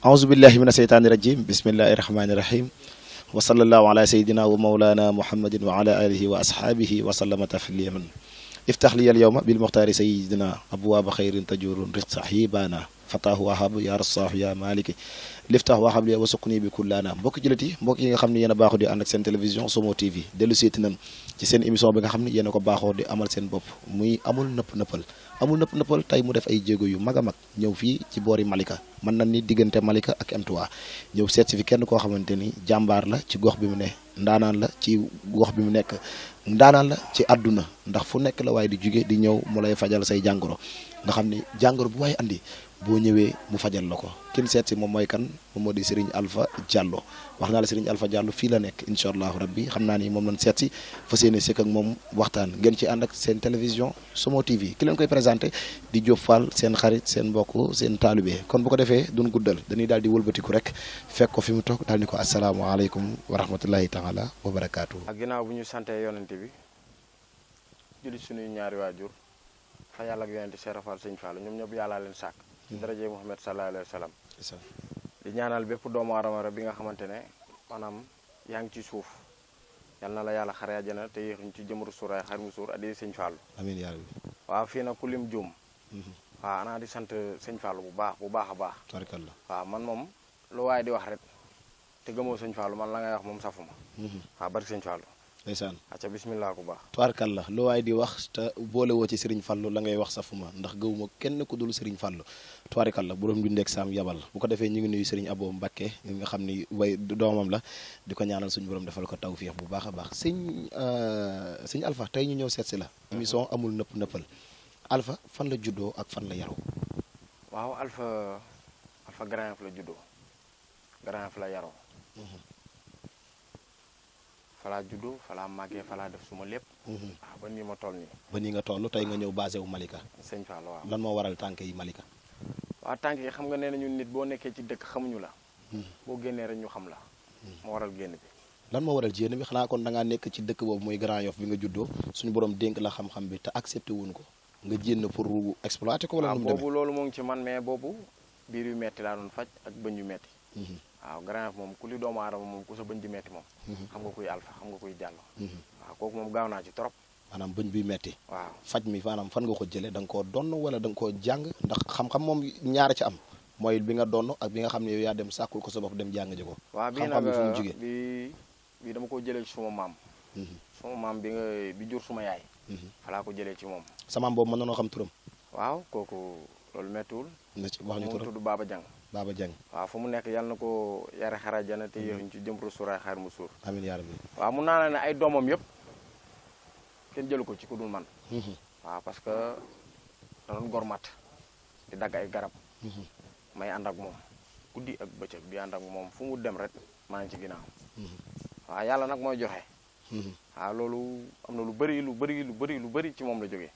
أعوذ بالله من الشيطان الرجيم بسم الله الرحمن الرحيم وصلى الله على سيدنا ومولانا محمد وعلى آله وأصحابه وسلم تسليما افتح لي اليوم بالمختار سيدنا أبواب خير تجور رزق حيبانا فتاه وهب يا رصاح يا مالك liftax waxam li wasukni bi kullaana mbokki jullit yi mbokk yi nga xam ne yéen a baaxoo di ànd ak seen télévision Somo TV dellu seeti nan ci seen émission bi nga xam ne yéen a ko baaxoo di amal seen bopp muy amul nëpp nëppal tey mu def ay jéego yu mag a mag ñëw fii ci boori Malika mën na ni diggante Malika ak M3 ñëw seet si fi kenn koo xamante ni jàmbaar la ci gox bi mu ne ndaanaan la ci gox bi mu nekk ndaanaan la ci àdduna ndax fu nekk la waaye di jóge di ñëw mu lay fajal say jàngoro nga xam ni jàngoro bu waaye andi boo ñëwee mu fajal la ko kin seet si moom mooy kan moom moo di Serigne Alpha Diallo wax naa la Serigne Alpha Diallo fii la nekk incha allahu rabbi xam naa ni moom lañ seet si fas yéene sëkk ak moom waxtaan ngeen ci ànd ak seen télévision Somo TV ki leen koy présenté di Diop Fall seen xarit seen mbokk seen taalibe kon bu ko defee duñ guddal dañuy daal di wëlbatiku rek fekk ko fi mu toog daal ni ko asalaamaaleykum wa rahmatullahi taala wa barakaatu. ak ginnaaw bu ñu santee yonente bi julli suñuy ñaari waajur fa yàlla ak yonente Cheikh Rafal Sëñ Fall ñoom ñëpp yàllaa leen sàkk ci daraje Muhammad sallallahu alayhi wa sallam di ñaanal bépp doomu aadama rek bi nga xamante ne maanaam yaa ngi ci suuf yal na la yàlla xare àjjana te yéex ñu ci jëmru suuraay xar mu suur addi Sëñ Fallu amiin yaa rabbi. waaw fii nag ku lim juum waaw anaa di sant Sëñ Fallu bu baax a baax tabarkalla. waaw man moom lu waaye di wax rek te gëmoo Sëñ Fallu man la ngay wax moom safuma waaw bari Sëñ Fallu ndeysaan acca bismillah ku baax tubaarkalla lu waaye di wax te boole woo ci Serigne Fallou la ngay wax safuma ndax gëwuma kenn ku dul Serigne Fallou tubaarkalla borom du ndek saam yabal bu ko defee ñu ngi nuyu Serigne Abo Mbacké nga xam ni way doomam la di ko ñaanal suñu borom defal ko tawfiix bu baax a baax sëñ Alpha tey ñu ñëw seet si la émission amul nëppal Alpha fan la juddoo ak fan la yaroo. waaw Alpha Grand Yoff la juddoo Grand Yoff la yaroo falaa juddu falaa màggee falaa def suma lépp waaw ba nii ma toll nii ba nii nga toll tey nga ñëw basé wu Malika. Sëñ Fall waaw lan moo waral tànk yi Malika. waaw tànk yi xam nga nee nañu nit boo nekkee ci dëkk xamuñu la boo génnee rek ñu xam la moo waral génn bi lan moo waral jénn bi xanaa kon da ngaa nekk ci dëkk boobu muy Grand Yoff bi nga juddoo suñu borom dénk la xam-xam bi te accepté wuñ ko nga jénn pour exploiter ko wala nu mu demee boobu loolu moo ngi ci man mais boobu biir yu metti laa doon faj ak bëñ yu metti waaw Grand Yoff moom ku li doomu aadama moom ku sa bëñ di metti moom xam nga kuy Alpha xam nga kuy Diallo waaw kooku moom gaaw naa ci trop maanaam bëñ buy metti waaw faj mi maanaam fan nga ko jëlee da nga koo donn wala da nga koo jàng ndax xam-xam moom ñaara ci am mooy bi nga donn ak bi nga xam ne yow yaa dem sàkkul ko sa bopp dem jàng ji ko waaw bii xam-xam nag bi fu mu jugee bi dama ko jëlee ci suma maam bi jur suma yaay falaa ko jëlee ci moom sa maam boobu mën nanoo xam turam waaw kooku loolu mettiwul na ci wax ñu mu turam tudd Baba Diang Baba Dieng waaw fu mu nekk yàlla na ko yare xarajana te yéexuñ ci jëmbru suraay xaar mu suur amiin yaa rabbi. waaw mun naa ne ay doomam yëpp kenn jëlu ko ci ku dul man waaw parce que da doon gor mat di dagg ay garab may ànd ak moom guddi ak bëccëg di ànd ak moom fu mu dem rek maa ngi ci ginnaaw waaw yàlla nag mooy joxe waaw loolu am na lu bëri ci moom la jógee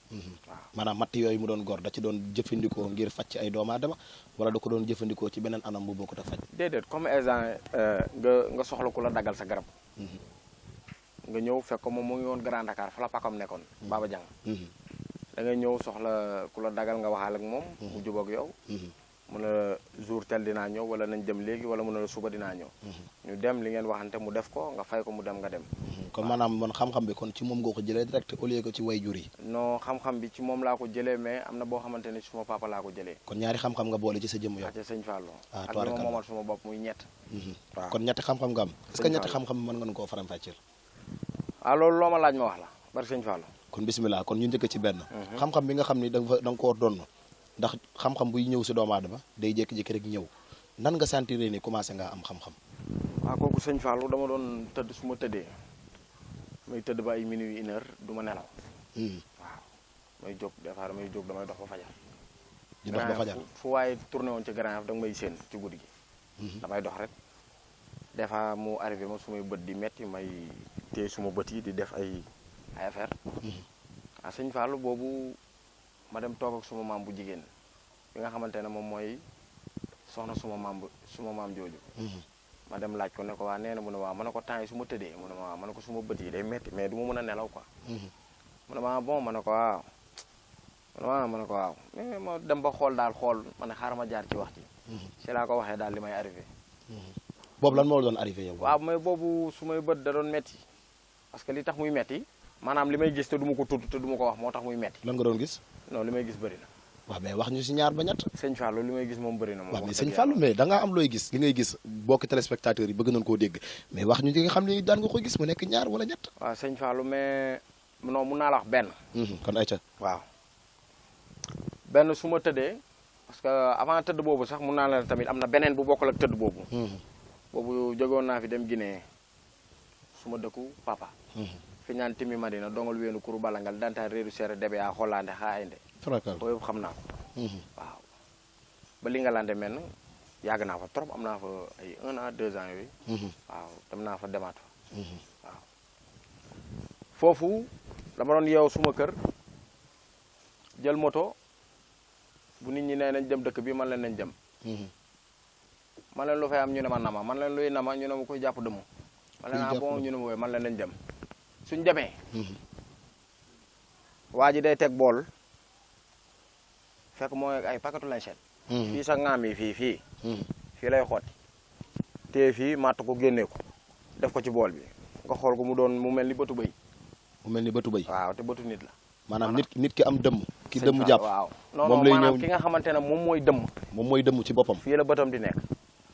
waaw maanaam matt yooyu mu doon gor da ci doon jëfandikoo ngir faj ci ay doomu aadama wala da ko doon jëfandikoo ci beneen anam bu bokkut a faj. déedéet comme exemple nga soxla ku la daggal sa garab nga ñëw fekk ko moom mu ngi woon Grand Dakar fa la pakam nekkoon Baba Diang da nga ñëw soxla ku la dagal nga waxaal ak moom mu jubóog yow mu ne la jour tel dinaa ñëw wala nañ dem léegi wala mu ne la suba dinaa ñëw ñu dem li ngeen waxante mu def ko nga fay ko mu dem nga dem kon maanaam man xam-xam bi kon ci moom nga ko jëlee direct au lieu que ci way jur yi. non xam-xam bi ci moom laa ko jëlee mais am na boo xamante ne suma papa laa ko jëlee kon ñaari xam-xam nga boole ci sa jëmm yow. ak Sëñ Fallou ah ak li ma moomal suma bopp muy ñett waaw kon ñetti xam-xam nga am est-ce que ñetti xam-xam mën nga koo faram-fàcceel. waaw loolu loo ma laaj ma wax la bari Sëñ Fallou kon bismillah kon ñu njëkk ci benn xam-xam bi nga xam ni da nga koo donn ndax xam-xam buy ñëw si doomu aadama day jékki-jékki rek ñëw nan nga sentir ni commencé ngaa am xam-xam. waaw kooku Sëñ Fallou dama doon tëdd su ma tëddee may tëdd ba ay minuit 1 heure du ma nelaw waaw may jóg des fois damay jóg damay dox ba fajar di dox ba fajar fu waaye tourné woon ci Grand Yoff da nga may séen ci guddi gi damay dox rek des fois mu arrivé ma sumay bët di metti may téye suma bët yi di def ay affaire waaw Sëñ Fallou boobu ma dem toog ak suma maam bu jigéen bi nga xamante ne moom mooy soxna suma maam jooju ma dem laaj ko ne ko waa nee na mu ne waaw ma ne ko temps yi su ma tëddee mu ne ma waaw ma ne ko suma bët yi day metti mais du ma mën a nelaw quoi mu ne ma bon ma ne ko waaw ma ne ko waaw mais ma dem ba xool daal xool ma ne xaaral ma jaar ci wax ji ci laa ko waxee daal li may arrivé. boobu lan moo la doon arrivé yow. waaw mais boobu su may bët da doon metti parce que li tax muy metti maanaam li may gis te du ma ko tudd te du ma ko wax moo tax muy metti. lan nga doon gis. non li may gis bëri na. waaw mais wax ñu si ñaar ba ñett. sëñ Fallou li may gis moom bëri na moom. waaw mais sëñ Fallou mais da ngaa am looy gis li ngay gis bokki téléspectateurs yi bëgg nañ koo dégg mais wax ñu li nga xam ne daan nga ko gis mu nekk ñaar wala ñett. waaw sëñ Fallou mais non mun naa la wax benn. kon ayca. waaw benn su ma tëddee parce que avant tëdd boobu sax mun naa la tamit am na beneen bu bokkul ak tëdd boobu. boobu jógoon naa fi dem Guinée su ma dëkku papa. fi ñaan Timi Madina dongal weenu kuru balangal dantaa réeru seere debe a xollaande xaayande. boobu xam naa ko. waaw ba li nga lante mel yàgg naa fa trop am naa fa ay 1 an 2 ans yooyu. waaw dem naa fa demaat fa. waaw foofu dama doon yeew suma kër jël moto bu nit ñi nee nañ dem dëkk bi man leen nañ dem. man leen lu fay am ñu ne ma nama man leen luy nama ñu ne ma koy jàpp dëmm. man leen ah bon ñu ne ma wooy man leen nañ dem suñ demee. waa ji day teg bool fekk mooy ay paquetu lañset. fii sa ŋaam yi fii lay xotti. te fii matt ko génnee ko def ko ci bool bi nga xool ko mu doon mu mel ni bëtu bëy. mu mel ni bëtu bëy. waaw te bëtu nit la. maanaam nit ki am dëmm. ki dëmm jàpp waaw moom lay maanaam ñëw ki nga xamante ne moom mooy dëmm. moom mooy dëmm ci boppam. fii la bëtam di nekk.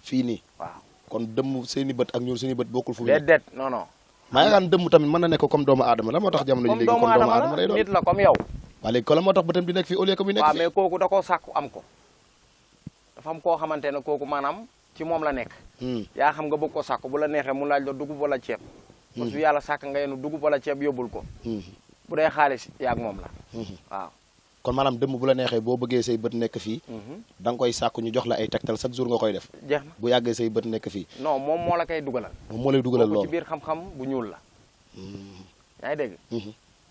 fii nii. waaw kon dëmm seeni bët ak ñun seeni bët bokkul fu mu nekk. déedéet non non. maa ngi naan dëmm tamit mën na nekk comme doomu aadama la moo tax jamono ji léegi comme doomu aadama lay doon nit la comme yow. waaw léegi kon la moo tax bëtam di nekk fii au lieu que muy nekk waaw fii. mais kooku da koo sàkku am ko dafa am koo xamante ne kooku maanaam ci moom la nekk. yaa xam nga bëgg ko sàkku bu la neexee mu laaj la dugub wala ceeb. parce que yàlla sàkk nga yenu dugub wala ceeb yóbbul ko. bu dee xaalis yaag moom la. waaw kon maanaam dëmm bu la neexee boo bëggee say bët nekk fii. da nga koy sàkku ñu jox la ay tegtal chaque jour nga koy def. jeex na bu yàggee say bët nekk fii. non moom moo la koy dugalal. moom moo lay dugalal loolu ci biir xam-xam bu ñuul la. yaa ngi dégg.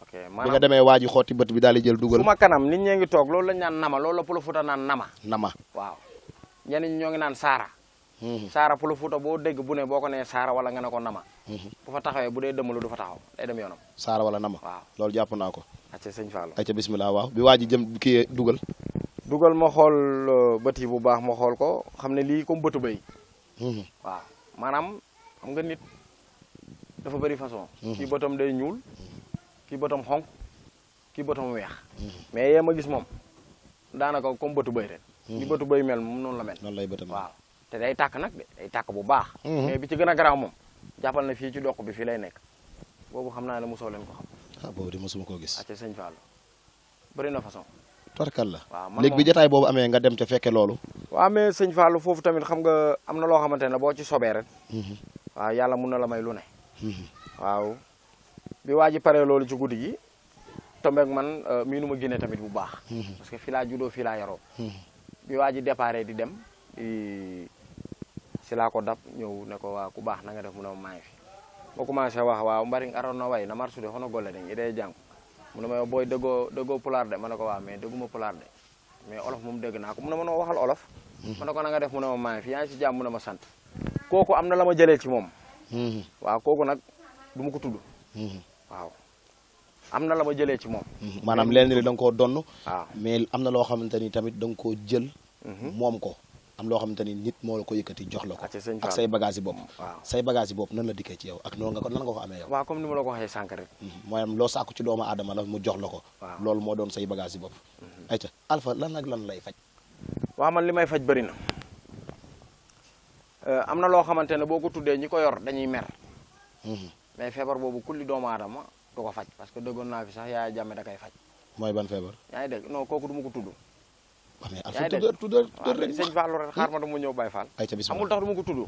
ok bi nga demee waa ji xotti bët bi daal di jël dugal. fu ma kanam nit ñee ngi toog loolu lañ naan nama loolu la Pël Fuuta naan nama. nama waaw ñenn ñi ñoo ngi naan saara. saara Pël Fuuta boo dégg bu ne boo ko nee saara wala nga ne ko nama. bu fa taxawee bu dee dëmmalu du fa taxaw day dem yoonam. saara wala nama. waaw loolu jàpp naa ko. acca sëñ Fallou. acca bismillah waaw bi waa ji jëm kii dugal. dugal ma xool bët yi bu baax ma xool ko xam ne lii comme bëtu bëy. waaw maanaam xam nga nit dafa bëri façon. kii bëtam day ñuul kii bëtam xonk kii bëtam weex. mais yee ma gis moom daanaka comme bëtu bëy rek. ni bëtu bëy mel moom noonu la mel. noonu lay bëtam waaw te day tàkk nag de day tàkk bu baax. mais bi ci gën a garaaw moom jàppal na fii ci doq bi fii lay nekk boobu xam naa ne mosoo leen ko xam. ah boobu de mosuma koo gis. acca sëñ Fallou bëri na façon. torkal la. waaw man léegi bi jotaay boobu amee nga dem ca fekke loolu. waaw mais sëñ Fallou foofu tamit xam nga am na loo xamante ne boo ci sobee rek. waaw yàlla mun na la may lu ne. waaw bi waa ji paree loolu ci guddi gi tombeeg man miinu ma génne tamit bu baax. parce que fii laa juddoo fii laa yaroo. bi waa ji déparé di dem si laa ko dab ñëw ne ko waa ku baax na nga def mu ne ma maa ngi fi. boo commencé wax waaw mbari aroon na way na marsude xono golle de idee jàng mu ne ma yow booy dëggoo pulaar de ma ne ko waaw mais dëgguma pulaar de mais olof moom dégg naa ko mu ne ma noo waxal olof. ma ne ko na nga def mu ne ma maa ngi fi yaa ngi si jàmm mu ne ma sant. kooku am na la ma jëlee ci moom. waaw kooku nag du ma ko tudd. waaw am na la ma jëlee ci moom. maanaam lenn li da nga koo donn. waaw mais am na loo xamante ni tamit da nga koo jël. moom ko am loo xamante ni nit moo la ko yëkkati jox la ko. ak say bagage yi bopp. waaw say bagage yi bopp nan la dikkee ci yow ak noonu nan nga ko amee yow. waaw comme ni ma la ko waxee sànq rek. maanaam loo sàkku ci doomu aadama la mu jox la ko. waaw loolu moo doon say bagage yi bopp. ayca Alpha lan ak lan lay faj. waaw man li may faj bëri na. am na loo xamante ne boo ko tuddee ñi ko yor dañuy mer. mais feebar boobu kulli doomu aadama du ko faj parce que dëggoon naa fi sax Yaya Jammeh da koy faj. mooy ban feebar. yaa ngi dégg non kooku du ma ko tudd. waaw mais Alpha tuddal rek sëñ Fallou rek xaar ma du mu ñëw Baye Fall. ayca bismillah amul tax du ma ko tudd.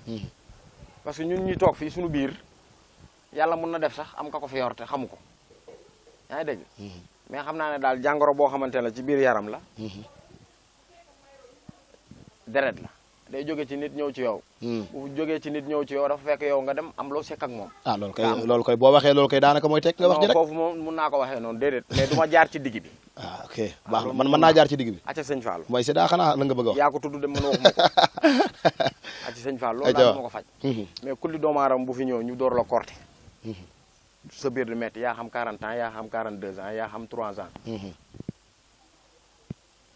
parce que ñun ñuy toog fii suñu biir yàlla mun na def sax am ka ko fi yor te xamu ko. yaa ngi dégg. mais xam naa ne daal jàngoro boo xamante ne ci biir yaram la. deret la day jóge ci nit ñëw ci yow. bu jógee ci nit ñëw ci yow dafa fekk yow nga dem am loo sekk ak moom. ah loolu koy boo waxee loolu koy daanaka mooy teg nga wax ji rek. foofu moom mun naa ko waxee noonu déedéet mais du ma jaar ci digg bi. ah ok baax na man mën naa jaar ci digg bi. acca sëñ Fallou. mooy si daa xanaa la nga bëgg a wax. yaa ko tudd de mën a wax ma ko. acca sëñ Fallou loolu daal ma ko faj. mais kulli doomu aadama bu fi ñëw ñu door la korte. sa biir di metti yaa xam 40 ans yaa xam 42 ans yaa xam 3 ans.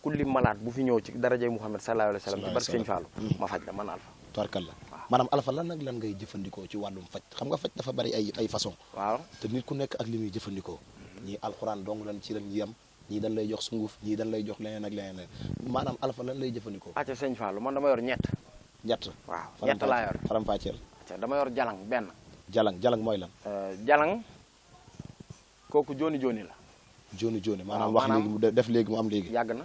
kulli malade bu fi ñëw ci darajay Muhammad sallallahu alayhi wa sallam ci barke Sëñ Fallou ma faj la man Alpha. tubarkalla maanaam Alpha lan nag lan ngay jëfandikoo ci wàllum faj xam nga faj dafa bari ay façon waaw te nit ku nekk ak li muy jëfandikoo ñii alxuraan dong lan ci lañ yem ñii dañ lay jox sunguf ñii dañ lay jox leneen ak leneen maanaam Alpha lan lay jëfandikoo. acca Sëñ Fallou man dama yor ñett waaw ñett laa yor faram fàcceel acca dama yor jalang benn jalang mooy lan jalang kooku jooni la jooni maanaam wax léegi mu def léegi mu am léegi yàgg na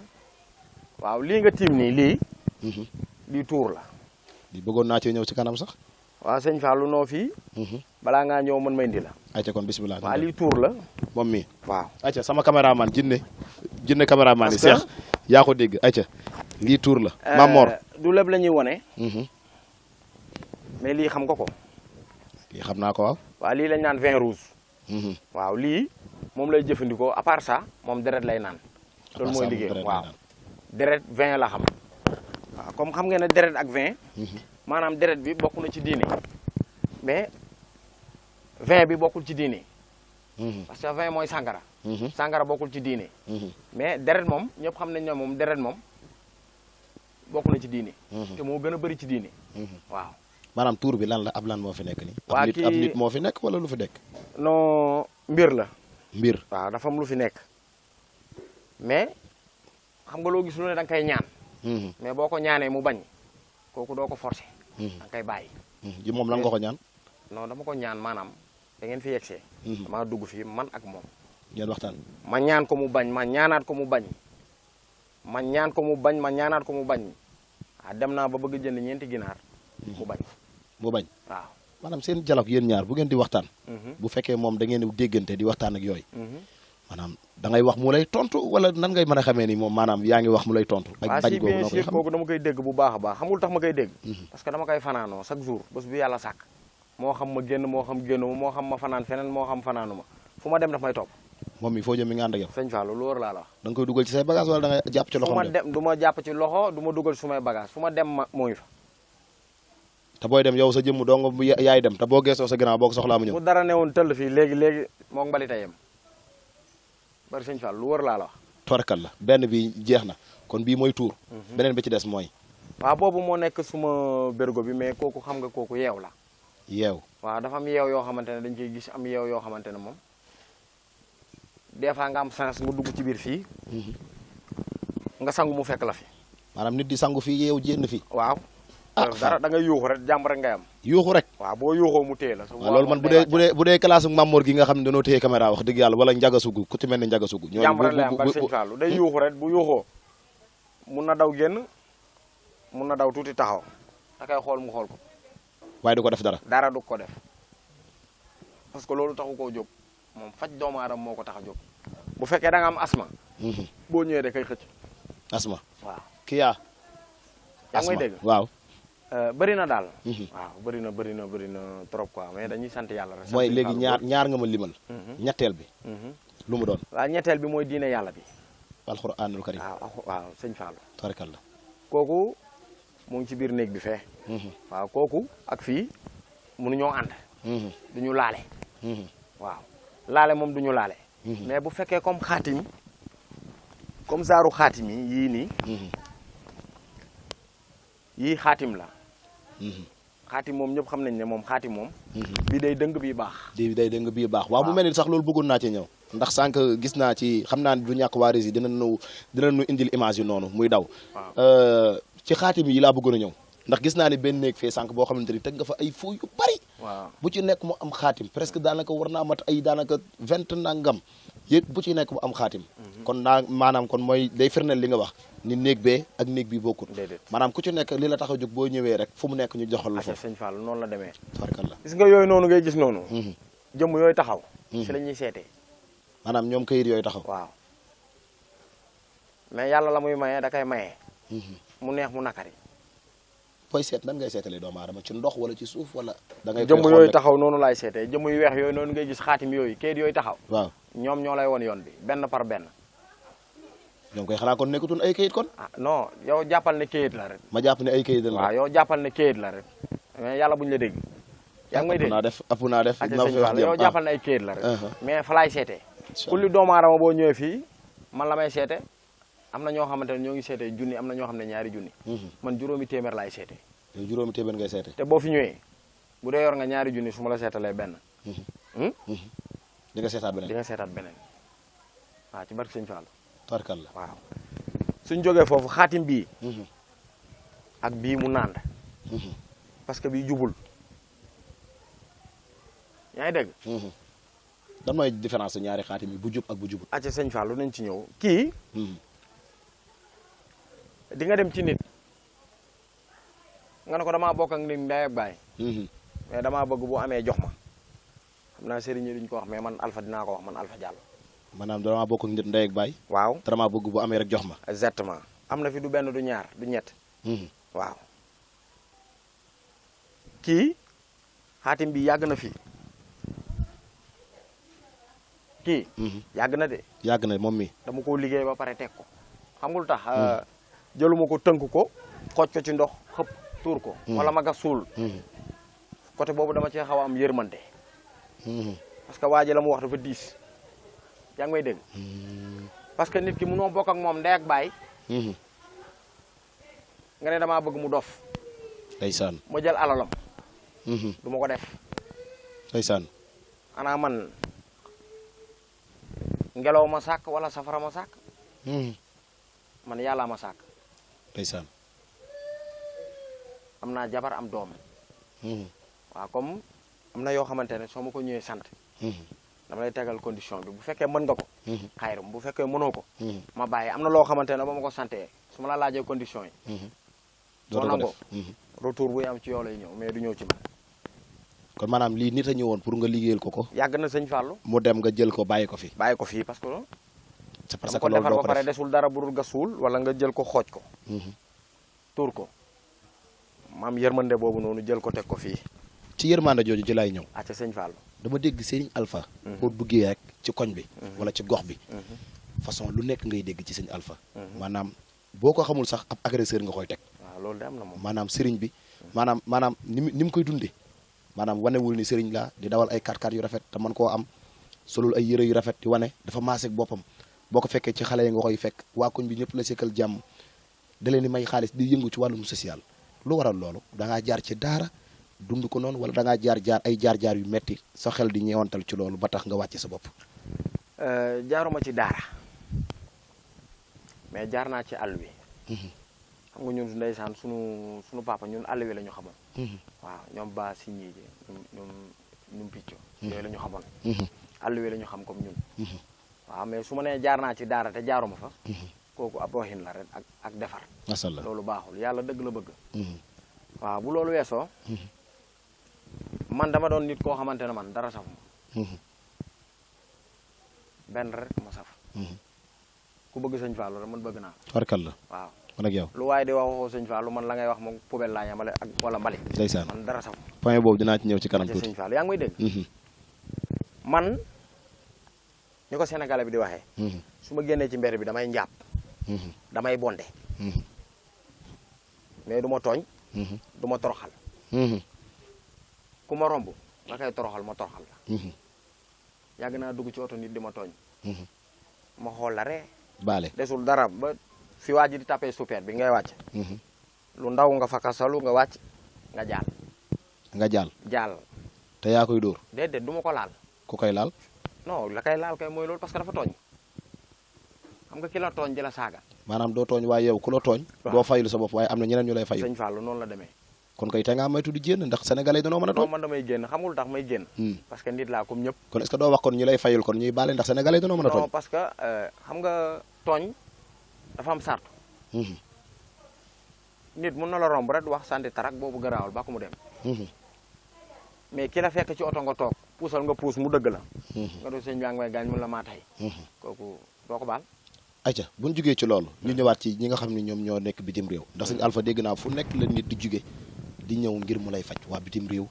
waaw lii nga tiim nii lii tuur la di bëggoon naa cee ñëw ci kanam sax waaw Sëñ Fallou noo fii balaa ngaa ñëw mën may indi la ayca kon bismillah waaw lii tuur la moom mii waaw ayca sama caméraman jinne caméraman yi Cheikh yaa ko dégg ayca lii tuur la Mamor du lépp la ñuy wone mais lii xam nga ko lii xam naa ko waaw lii lañ naan vin rouge waaw lii moom lay jëfandikoo à part ça moom deret lay naan loolu mooy liggéey waaw deret vin la xam waaw comme xam ngeen ne deret ak vin maanaam deret bi bokk na ci diine mais vin bi bokkul ci diine parce que vin mooy sàngara sàngara bokkul ci diine mais deret moom ñëpp xam nañ ne moom deret moom bokk na ci diine te moo gën a bëri ci diine waaw maanaam tuur bi lan la ab lan moo fi nekk nii waa ab nit moo fi nekk wala lu fi nekk non mbir la mbir waaw dafa am lu fi nekk mais xam nga loo gis lu ne da nga koy ñaan mais boo ko ñaanee mu bañ kooku doo ko forcé da nga koy bàyyi ji moom lan nga ko ñaan non dama ko ñaan maanaam da ngeen fi yegsee dama dugg fii man ak moom ngeen waxtaan ma ñaan ko mu bañ ma ñaanaat ko mu bañ ma ñaan ko mu bañ ma ñaanaat ko mu bañ ah dem naa ba bëgg jënd ñeenti ginaar mu bañ waaw maanaam seen dialogue yéen ñaar bu ngeen di waxtaan bu fekkee moom da ngeen di déggante di waxtaan ak yooyu maanaam da ngay wax mu lay tontu wala nan ngay mën a xamee ni moom maanaam yaa ngi wax mu lay tontu ak bañ googu noo koy xam kooku dama koy dégg bu baax a baax xamul tax ma koy dégg parce que dama koy fanaanoo chaque jour bés bu yàlla sàkk moo xam ma génn moo xam génnuma moo xam ma fanaan feneen moo xam fanaanuma fu ma dem daf may topp moom mi foo jëm mi nga ànd ak yow Sëñ Fallou lu wóor laa la wax da nga koy dugal ci say bagage wala da ngay jàpp ci loxo fu ma dem du ma jàpp ci loxo du ma dugal ci sumay bagage fu ma dem ma mooy fa te booy dem yow sa jëmm dong yaay dem te boo geesoo sa ginnaaw boo ko soxlaa mu ñëw bu dara newoon tëll fii léegi moo ngi mbalita yem bari Sëñ Fallou lu wóor laa la wax torkal la benn bi jeex na kon bii mooy tuur beneen bi ci des mooy waaw boobu moo nekk suma bergo bi mais kooku xam nga kooku yeew la yeew waaw dafa am yeew yoo xamante ne dañ koy gis am yeew yoo xamante ne moom des fois nga am chance nga dugg ci biir fii nga sangu mu fekk la fi maanaam nit di sangu fii yeew jénn fi waaw dara da ngay yuuxu rek jàmm rek ngay am yuuxu rek waaw boo yuuxoo mu téye la waaw loolu man bu dee classe Mamour gi nga xam ne dañoo téye caméra wax dëgg yàlla wala njagasugu ku ci mel ne njagasugu jàmm rek lay am bari Sëñ Fallou day yuuxu rek bu yuuxoo mun na daw génn mun na daw tuuti taxaw da koy xool mu xool ko waaye du ko def dara du ko def parce que loolu taxu koo jóg moom faj doomu aadama moo ko tax a jóg bu fekkee da nga am asma boo ñëwee da koy xëcc asma waaw kii yaa ngi may dégg waaw bëri na daal waaw bëri na trop quoi mais dañuy sant yàlla rek mooy léegi ñaar nga ma limal ñetteel bi lu mu doon waaw ñetteel bi mooy diine yàlla bi alxuraanul karim waaw Sëñ Fallou tabarkalla kooku mu ngi ci biir néeg bi fee waaw kooku ak fii mënuñoo ànd duñu laale waaw laale moom duñu laale mais bu fekkee comme xaatim comme zaaru xaatim yi yii nii yii xaatim la xaatim moom ñëpp xam nañ ne moom xaatim moom bii day dëng bii baax day dëng bii baax waaw mu mel ni sax loolu bëggoon naa ci ñëw ndax sànq gis naa ci xam naa ne du ñàkk waa Rési dinañu indil image yi noonu muy daw ci xaatim yi laa bëggoon a ñëw ndax gis naa ne benn néeg fee sànq boo xamante ni teg nga fa ay foo yu bari waaw bu ci nekk mu am xaatim presque daanaka war naa mat ay daanaka 20 nangam yëpp bu ci nekk mu am xaatim kon maanaam kon mooy day firndeel li nga wax ni néeg bee ak néeg bi bokkul maanaam ku ci nekk li la tax a jóg boo ñëwee rek fu mu nekk ñu joxal la foofu Sëñ Fallou noonu la demee tabarkalla gis nga yooyu noonu ngay gis noonu jëmm yooyu taxaw ci la ñuy seetee maanaam ñoom kayit yooyu taxaw waaw mais yàlla la muy mayee da koy mayee mu neex mu nakari booy seet nan ngay seetalee doomu aadama ci ndox wala ci suuf wala da ngay jëmm yooyu taxaw noonu laay seetee jëmm yu weex yooyu noonu ngay gis xaatim yooyu kayit yooyu taxaw waaw ñoom ñoo lay won yoon bi benn par benn ñoom koy xanaa kon nekkatun ay kayit kon non yow jàppal ne kayit la rek ma jàpp ne ay kayit la waaw yow jàppal ne kayit la rek mais yàlla buñu la dégg yaa ngi may dégg ëpp naa def yow jàppal ne ay kayit la rek mais fa laay seetee kulli doomu aadama boo ñëwee fii man la may seete am na ñoo xamante ne ñoo ngi seetee junni am na ñoo xam ne ñaari junni man juróomi téeméer laay seetee yow juróomi téeméer ngay seete te boo fi ñëwee bu dee yor nga ñaari junni su ma la seetalee benn di nga seetaat di beneen nga seetaat beneen waaw ci barke sëñ Fallou tubarkal la waaw suñ jógee foofu xaatim bii ak bii mu nànd parce que bii jubul yaa ngi dégg dan mooy différence su ñaari xaatim yi bu jub ak bu jubut acca sëñ Fallou nañ ci ñëw kii di nga dem ci nit nga ne ko damaa bokk ak nit ndey ak baay mais damaa bëgg bu amee jox ma xam naa sëriñ yi duñ ko wax mais man Alpha dinaa ko wax man Alpha Diallo maanaam damaa bokk ak nit ndey ak baay waaw te damaa bëgg bu amee rek jox ma exactement am na fi du benn du ñaar du ñett waaw kii xaatim bi yàgg na fi kii yàgg na de yàgg na moom mi dama ko liggéey ba pare teg ko xam nga lu tax jëluma ko tënk ko xooj ko ci ndox xëpp tuur ko wala ma gas suul côté boobu dama cee xaw a am yërmande parce que waa ji la mu wax dafa diis yaa ngi may dégg parce que nit ki mënoo bokk ak moom ndey ak baay nga ne damaa bëgg mu dof ndeysaan ma jël alalam du ma ko def ndeysaan xanaa man ngelaw ma sàkk wala safara ma sàkk man yàllaa ma sàkk ndeysaan am naa jabar am doom waaw comme am na yoo xamante ne soo ma ko ñëwee sant dama lay tegal condition bi bu fekkee mën nga ko xayram bu fekkee mënoo ko ma bàyyi am na loo xamante ne ba ma ko santee su ma la laajee condition yi soo nangoo retour buy am ci yow lay ñëw mais du ñëw ci man kon maanaam lii nit a ñëwoon pour nga liggéeyal ko ko yàgg na sëñ Fallou mu dem nga jël ko bàyyi ko fi bàyyi ko fii parce que c'est parce dama que ko loolu defar doo ba ko pare def desul dara bu dul gas suul wala nga jël ko xooj ko tuur ko maam yërmande boobu noonu jël ko teg ko fii ci yërmande jooju ci laay ñëw acca sëñ Fallou dama dégg Serigne Alpha boo duggee rek ci koñ bi wala ci gox bi façon lu nekk ngay dégg ci Serigne Alpha maanaam boo ko xamul sax ab agresseur nga koy teg waaw loolu de am na moom maanaam Serigne bi maanaam ni mu koy dundee maanaam wanewul ni Serigne la di dawal ay 4x4 yu rafet te man koo am solul ay yëre yu rafet di wane dafa maaseeg boppam boo ko fekkee ci xale yi nga koy fekk waa koñ bi ñëpp la sekkal jàmm da leen di may xaalis di yëngu ci wàllum social lu waral loolu da ngaa jaar ci daara dund ko noonu wala da ngaa jaar yu metti sa xel di ñeewantal ci loolu ba tax nga wàcce sa bopp jaaruma ci daara mais jaar naa ci àll bi xam nga ñun ndeysaan sunu papa ñun àll wi la ñu xamoon waaw ñoom ba si ñiije ñum picco yooyu la ñu xamoon àll wi la ñu xam comme ñun waaw mais su ma nee jaar naa ci daara te jaaruma fa kooku ab waxin la rek ak defar masallah loolu baaxul yàlla dëgg la bëgg waaw bu loolu weesoo man dama doon nit koo xamante ne man dara safuma benn rek ma saf ku bëgg sëñ Fallou rek man bëgg naa farkal la waaw man ak yow lu waaye di wax waxoo sëñ Fallou man la ngay wax moom poubelle laa yamale ak wala mbali ndeysaan man dara safuma point boobu dinaa ci ñëw ci kanam ci tuuti sëñ Fallou yaa ngi may dégg man ni ko Sénégalais bi di waxee su ma génnee ci mbedd bi damay njàpp damay bonde mais du ma tooñ du ma toroxal ku ma romb nga koy toroxal ma toroxal la yàgg naa dugg ci oto nit di ma tooñ ma xool la ree baale desul dara ba fi waa ji di tapé super bi ngay wàcc lu ndaw nga fakasalu nga wàcc nga jaal te yaa koy dóor déedéet du ma ko laal ku koy laal non la koy laal kay mooy loolu parce que dafa tooñ xam nga ki la tooñ di la saaga maanaam doo tooñ waaye yow ku la tooñ doo faylu sa bopp waaye am na ñeneen ñu lay fayu sëñ Fallou noonu la demee kon koy te ngaa maytu di génn ndax sénégalais danoo mën a tooñ non man damay génn xamul tax may génn parce que nit laa comme ñëpp kon est-ce que doo wax kon ñi lay fayul kon ñuy baale ndax sénégalais danoo mën a tooñ non parce que xam nga tooñ dafa am sartu nit mun na la romb rek wax santi tarak boobu garaawal ba ko mu dem mais ki la fekk ci oto nga toog puusal nga puus mu dëgg la nga do sëñ bi ngi may gaañ mun la maa tay kooku doo ko baal ayca buñ jugee ci loolu ñu ñëwaat ci ñi nga xam ne ñoom ñoo nekk bitim réew ndax sëñ Alpha dégg naa fu nekk la nit di juge di ñëw ngir mu lay faj waa bitim réew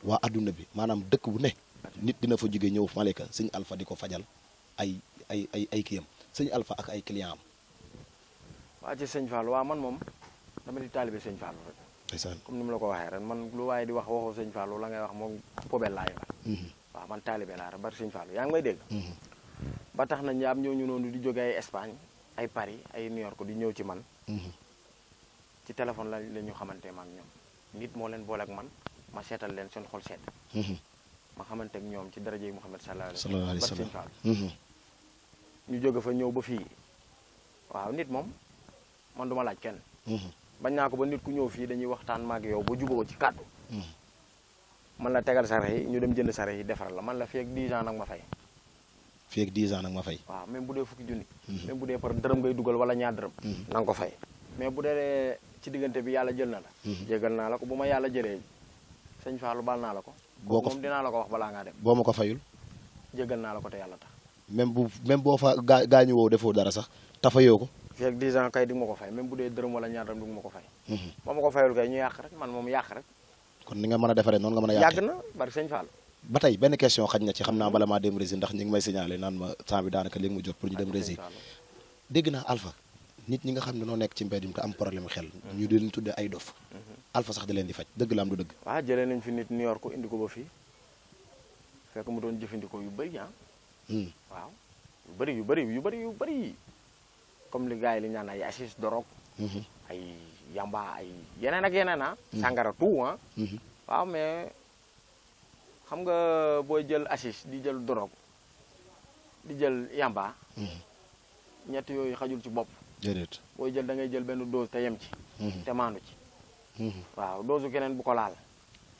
waa adduna bi maanaam dëkk bu ne nit dina fa juge ñëw Malika sëñ Alpha di ko fajal ay kiyam sëñ Alpha ak ay client am waa ci sëñ Fallou waa man moom dama di taalibe sëñ Fallou rek comme ni mu la ko waxee ren man lu waaye di wax waxoo sëñ Fallou la ngay wax moom poubelle laa yor waaw man taalibe laa rek bari sëñ Fallou yaa ngi may dégg ba tax na ñaam ñooñu noonu di jóge ay Espagne ay Paris ay New York di ñëw ci man ci téléphone la ñu xamante ma ak ñoom nit moo leen boole ak man ma seetal leen seen xol sedd ma xamante ak ñoom ci daraja yi Muhammad sallallahu alayhi wa sallam ñu jóge fa ñëw ba fii waaw nit moom man duma laaj kenn bañ naa ko ba nit ku ñëw fii dañuy waxtaan maag yow ba juboo ci kàddu man la tegal sarax yi ñu dem jënd sarax yi defaral la man la fii ak 10 ans nag ma fay fii ak 10 ans nag ma fay waaw même bu dee fukki junni même bu dee par dërëm ngay dugal wala ñaar dërëm na nga ko fay mais bu dee ci diggante bi yàlla jël na la jégal naa la ko bu ma yàlla jëlee sëñ Fallou baal naa la ko boo ko moom dinaa la ko wax balaa ngaa dem boo ma ko fayul jégal naa la ko te yàlla tax même boo fa gaañu woo defoo dara sax tafayoo ko fii ak 10 ans kay di nga ma ko fay même bu dee dërëm wala ñaar dërëm di nga ma ko fay boo ma ko fayul kay ñu yàq rek man moom yàq rek kon ni nga mën a defaree noonu nga mën a yàq yàgg na bari sëñ Fallou ba tey benn question xaj na ci xam naa bala maa dem rési ndax ñi ngi may signalé naan ma temps bi daanaka léegi mu jot pour ñu dem rési dégg naa Alpha nit ñi nga xam ne noo nekk ci mbedd mi te am problème xel ñu di leen tuddee ay dof Alpha sax da leen di faj dëgg la am du dëgg waaw jëlee nañ fi nit New York ko indi ko ba fii fekk mu doon jëfandikoo yu bëri waaw yu bëri comme li gars yi li ñaan ay assis dorog ay yamba ay yeneen ak yeneen sàngara tout waaw mais xam nga booy jël assis di jël dorog di jël yamba ñett yooyu xajul ci bopp déedéet booy jël da ngay jël benn dose te yem ci te maandu ci waaw dose keneen bu ko laal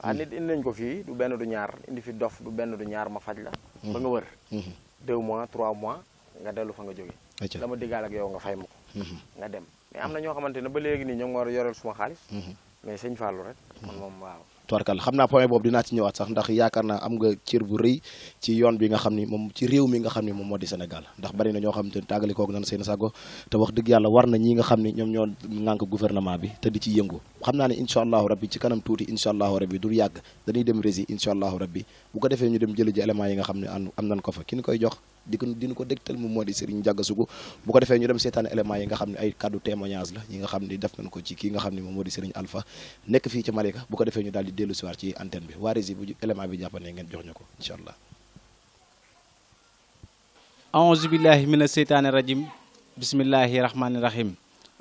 waaw nit indi nañ ko fii du benn du ñaar indi fi dof du benn du ñaar ma faj la ba nga wër 2 mois 3 mois nga dellu fa nga jóge la ma diggaal ak yow nga fay ma ko nga dem mais am na ñoo xamante ne ba léegi nii ñoom nga war a yoreel suma xaalis mais sëñ Fallou rek man moom waaw tubarkal xam naa point boobu dinaa ci ñëwaat sax ndax yaakaar naa am nga cër bu rëy ci yoon bi nga xam ni moom ci réew mi nga xam ni moom moo di Sénégal ndax bari na ñoo xam te tàggali koog nan seen sago te wax dëgg yàlla war na ñi nga xam ni ñoom ñoo ŋànk gouvernement bi te di ci yëngu xam naa ne incha allahu rabbi ci kanam tuuti incha allahu rabbi du yàgg dañuy dem rési incha allahu rabbi bu ko defee ñu dem jëli ji éléments yi nga xam ne am nañ ko fa ki ñu koy jox dina ko dégtal moom moo di Serigne Ndiaga Sougou bu ko defee ñu dem seetaan éléments yi nga xam ne ay kaddu témoignage la yi nga xam ne def nañ ko ci kii nga xam ne moom moo di Serigne Alpha nekk fii ci Malika bu ko defee ñu daal di dellu siwaat ci antenne bi waa rési bu élément bi jàppane ngeen jox ñu ko incha allah aouzu billahi mina seytaani rajim bismillahi rahmaani rahim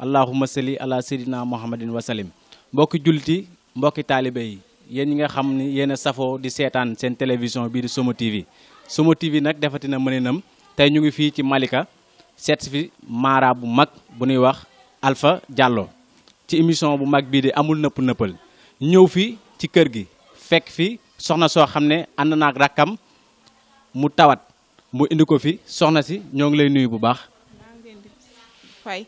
allahumma salli ala sayyidina muhammadin wa salim mbokki julliti mbokki taalibe yi yéen ñi nga xam ni yéen a safoo di seetaan seen télévision bii di Somo TV Somo TV nag defati na mëninam tey ñu ngi fii ci Malika seet fi maara bu mag bu ñuy wax Alpha Diallo ci émission bu mag bii di amul nëpp nëppal ñëw fi ci kër gi fekk fi soxna soo xam ne ànd naak rakkam mu tawat mu indi ko fi soxna si ñoo ngi lay nuyu bu baax. maa ngi leen di fay.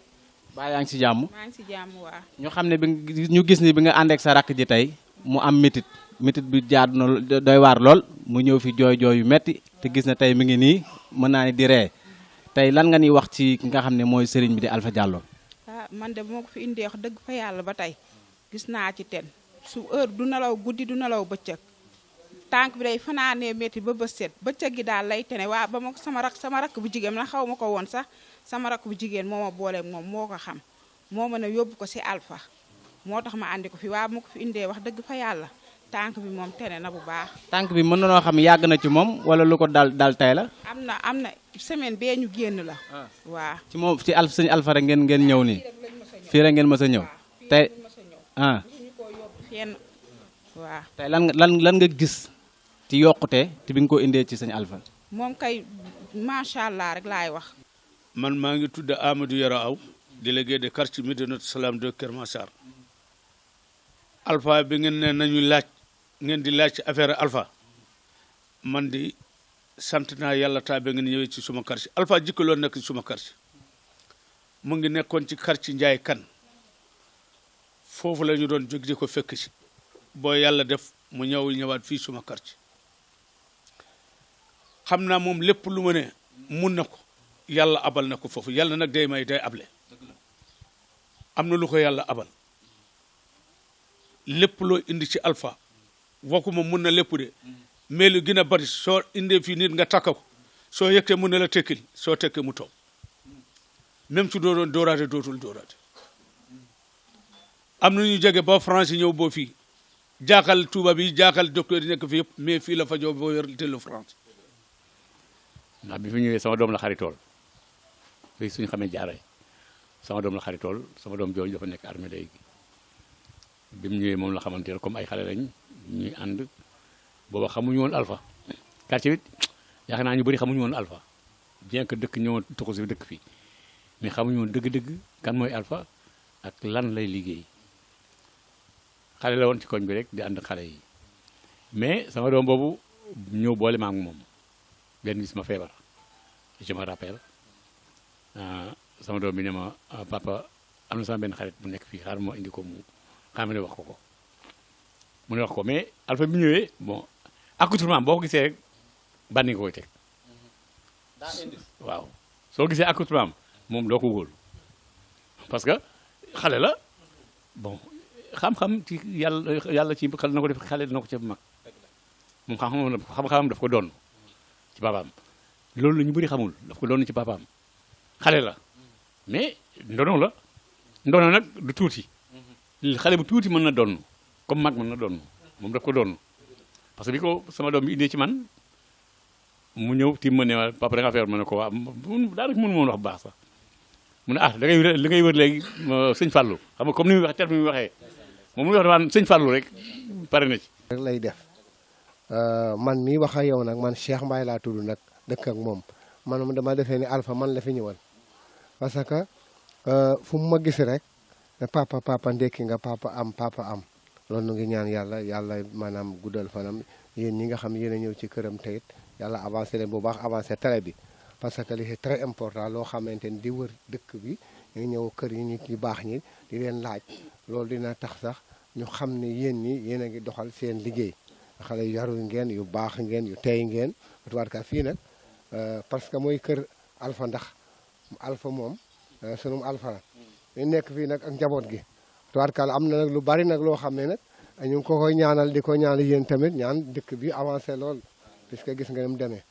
baa yaa ngi si jàmm. maa ngi si jàmm waa. ñu xam ne ñu gis ni bi nga ànd ak sa rakk ji tey mu am métit bi jaadu na doy waar lool mu ñëw fi jooy yu metti te gis na tey mi ngi nii mën naa ni di ree tey lan nga ni wax ci ki nga xam ne mooy sëriñ bi di Alpha Diallo. Man de moo ko fi indee wax dëgg fa yàlla ba tey gis naa ci ten su heure du nelaw guddi du nelaw bëccëg tànk bi day fanaanee métti ba bët set bëccëg gi daal lay tene waa ba ma ko sama rakk bu jigéen na xaw ma ko woon sax sama rakk bu jigéen moo ma booleeg moom moo ko xam moo mën a yóbbu ko si Alpha moo tax ma andi ko fi waa ma ko fi indee wax dëgg fa yàlla tànk bi moom tene na bu baax. tànk bi mën na noo xam yàgg na ci moom wala lu ko dal tey la. am na semaine bee ñu génn la. waa ci moom ci sëñ Alpha rek ngeen ñëw nii. fii rek ngeen mës a ñëw. tey waaw. tey lan nga gis ci yokkute te bi nga ko indee ci sëñ Alpha. moom kay macha allah rek laay wax. man maa ngi tudd Amadou Yoro Aw délégué de quartier Médinatoul Salam de Kër Massar. Alpha bi ngeen ne nañu laaj ngeen di laaj ci affaire Alpha man di sant naa yàlla taa ba ngeen ñëwee ci suma quartier Alpha jikkaloo nekk ci suma quartier mu ngi nekkoon ci quartier Njaay Kan foofu la ñu doon jóg di ko fekk ci boo yàlla def mu ñëwaat fii suma quartier xam naa moom lépp lu ma ne mun na ko yàlla abal na ko foofu yàlla nag day may day able am na lu ko yàlla abal lépp loo indi ci Alpha waxuma mun na lépp de mais lu gën a bari soo indee fii nit nga takka ko soo yëgtee mun na la tekkil soo tekkee mu toog même su doon dooraate dootul dooraate am na ñu jege ba France ñëw boo fii jaaxal tubaab yi jaaxal docteur yi nekk fi yëpp mais fii la fajoo boo yor tellu France. ndax bi fi ñëwee sama doom la xaritool fii suñu xamee jaaree sama doom la xaritool sama doom jooju dafa nekk armée léegi bi mu ñëwee moom la xamante ne comme ay xale lañ ñuy ànd booba xamuñu woon Alpha quartier bi yaakaar naa ñu bëri xamuñu woon Alpha bien que dëkk ñëwoon tuxu si dëkk fii mais xamuñu woon dëgg-dëgg kan mooy Alpha ak lan lay liggéey xale la woon ci koñ bi rek di ànd xale yi mais sama doom boobu ñëw boole ma ak moom benn bis ma feebar je me rappelle sama doom bi ne ma papa am na sama benn xarit bu nekk fii xaar moo indi ko mu xam ne wax ko mu ne wax ko mais Alpha bi ñëwee bon accoutrement boo ko gisee rek bànni nga koy teg waaw soo gisee accoutrement moom doo ko wóolu parce que xale la bon xam-xam ci yàlla ci xale na ko def xale dina ko ca mag moom xam-xamam daf ko doon ci papaam loolu la ñu bëri xamul daf ko doon ci papaam xale la mais ndono la ndono nag du tuuti xale bu tuuti mën na doon comme mag mën na doon moom daf ko doon parce que bi ko sama doom bi indee ci man mu ñëw tim ma ne ma papa da nga feebar ma ne ko waa daanaka mënu moon wax bu baax sax mu ne da ngay li ngay wër léegi sëñ Fallou xam nga comme ni muy wax terme mi waxee moom mu wax daan sëñ Fallou rek pare na ci rek lay def man mii wax ak yow nag man Cheikh Mbaye laa tudd nag dëkk ak moom man dama defee ni Alpha man la fi ñëwal parce que fu mu ma gis rek ne papa ndekki nga papa am loolu nu ngi ñaan yàlla maanaam guddal fanam yéen ñi nga xam yéen a ñëw ci këram teyit yàlla avancé leen bu baax avancé télé bi parce que li c'est très important loo xamante ni di wër dëkk bi ñu ñëw kër yi nit ñu baax ñi di leen laaj loolu dina tax sax ñu xam ne yéen ñi yéen a ngi doxal seen liggéey xale yu yaru ngeen yu baax ngeen yu tey ngeen tubaarka fii nag parce que mooy kër Alpha ndax Alpha moom sunum Alpha la ñu nekk fii nag ak njaboot gi tubaarka am na nag lu bari nag loo xam ne nag ñu ngi ko koy ñaanal di ko ñaanal yéen tamit ñaan dëkk bi avancé lool puisque gis nga ni mu demee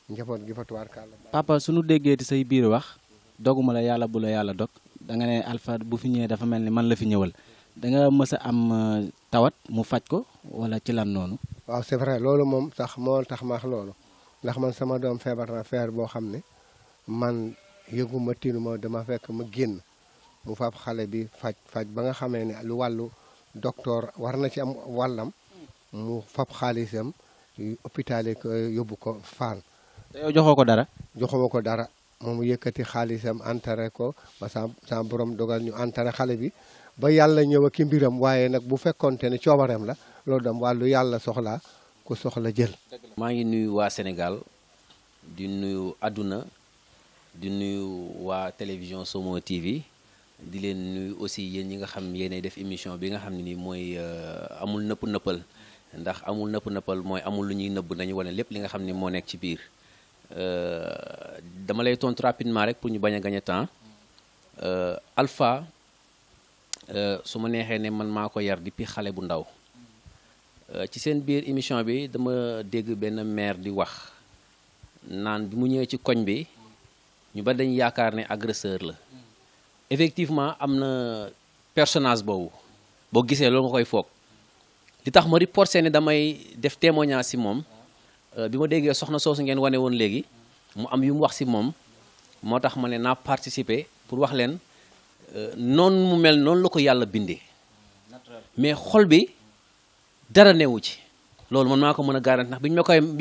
njaboot gi fa tubaarka papa suñu déggee ti say biir wax doguma la yàlla bu la yàlla dog da nga ne Alpha bu fi ñëwee dafa mel ni man la fi ñëwal da nga mës a am tawat mu faj ko wala ci lan noonu. waaw c'est vrai loolu moom sax moo tax ma wax loolu ndax man sama doom feebar na feer boo xam ne man yëguma tinuma dama fekk ma génn mu fab xale bi faj ba nga xamee ne lu wàllu docteur war na ci am wàllam mu fab xaalisam hôpital ko yóbbu ko Fann. te yow joxoo ko dara. joxuma ko dara moom yëkkati xaalisam enterré ko ba sa borom dogal ñu enterré xale bi ba yàlla ñëw ak mbiram waaye nag bu fekkonte ne coobareem la loolu dem wàllu yàlla soxlaa ku soxla jël. maa ngi nuyu waa Sénégal di nuyu àdduna di nuyu waa télévision Somo TV di leen nuyu aussi yéen ñi nga xam yéenay def émission bi nga xam ne nii mooy amul nëpp-nëppal ndax amul nëpp-nëppal mooy amul lu ñuy nëbb nañu wane lépp li nga xam ne moo nekk ci biir dama lay tontu rapidement rek pour ñu bañ a gagner temps Alpha su ma neexee ne man maa ko yar depuis xale bu ndaw ci seen biir émission bi dama dégg benn maire di wax naan bi mu ñëwee ci koñ bi ñu ba dañ yaakaar ne agresseur la effectivement am na personnage boobu boo gisee loolu nga koy foog li tax ma reporté ne damay def témoignage si moom bi ma déggee soxna soosu ngeen wane woon léegi mu am yu mu wax si moom moo tax ma ne naa participer pour wax leen noonu mu mel noonu la ko yàlla bindee mais xol bi dara newu ci loolu man maa ko mën a garanti ndax bi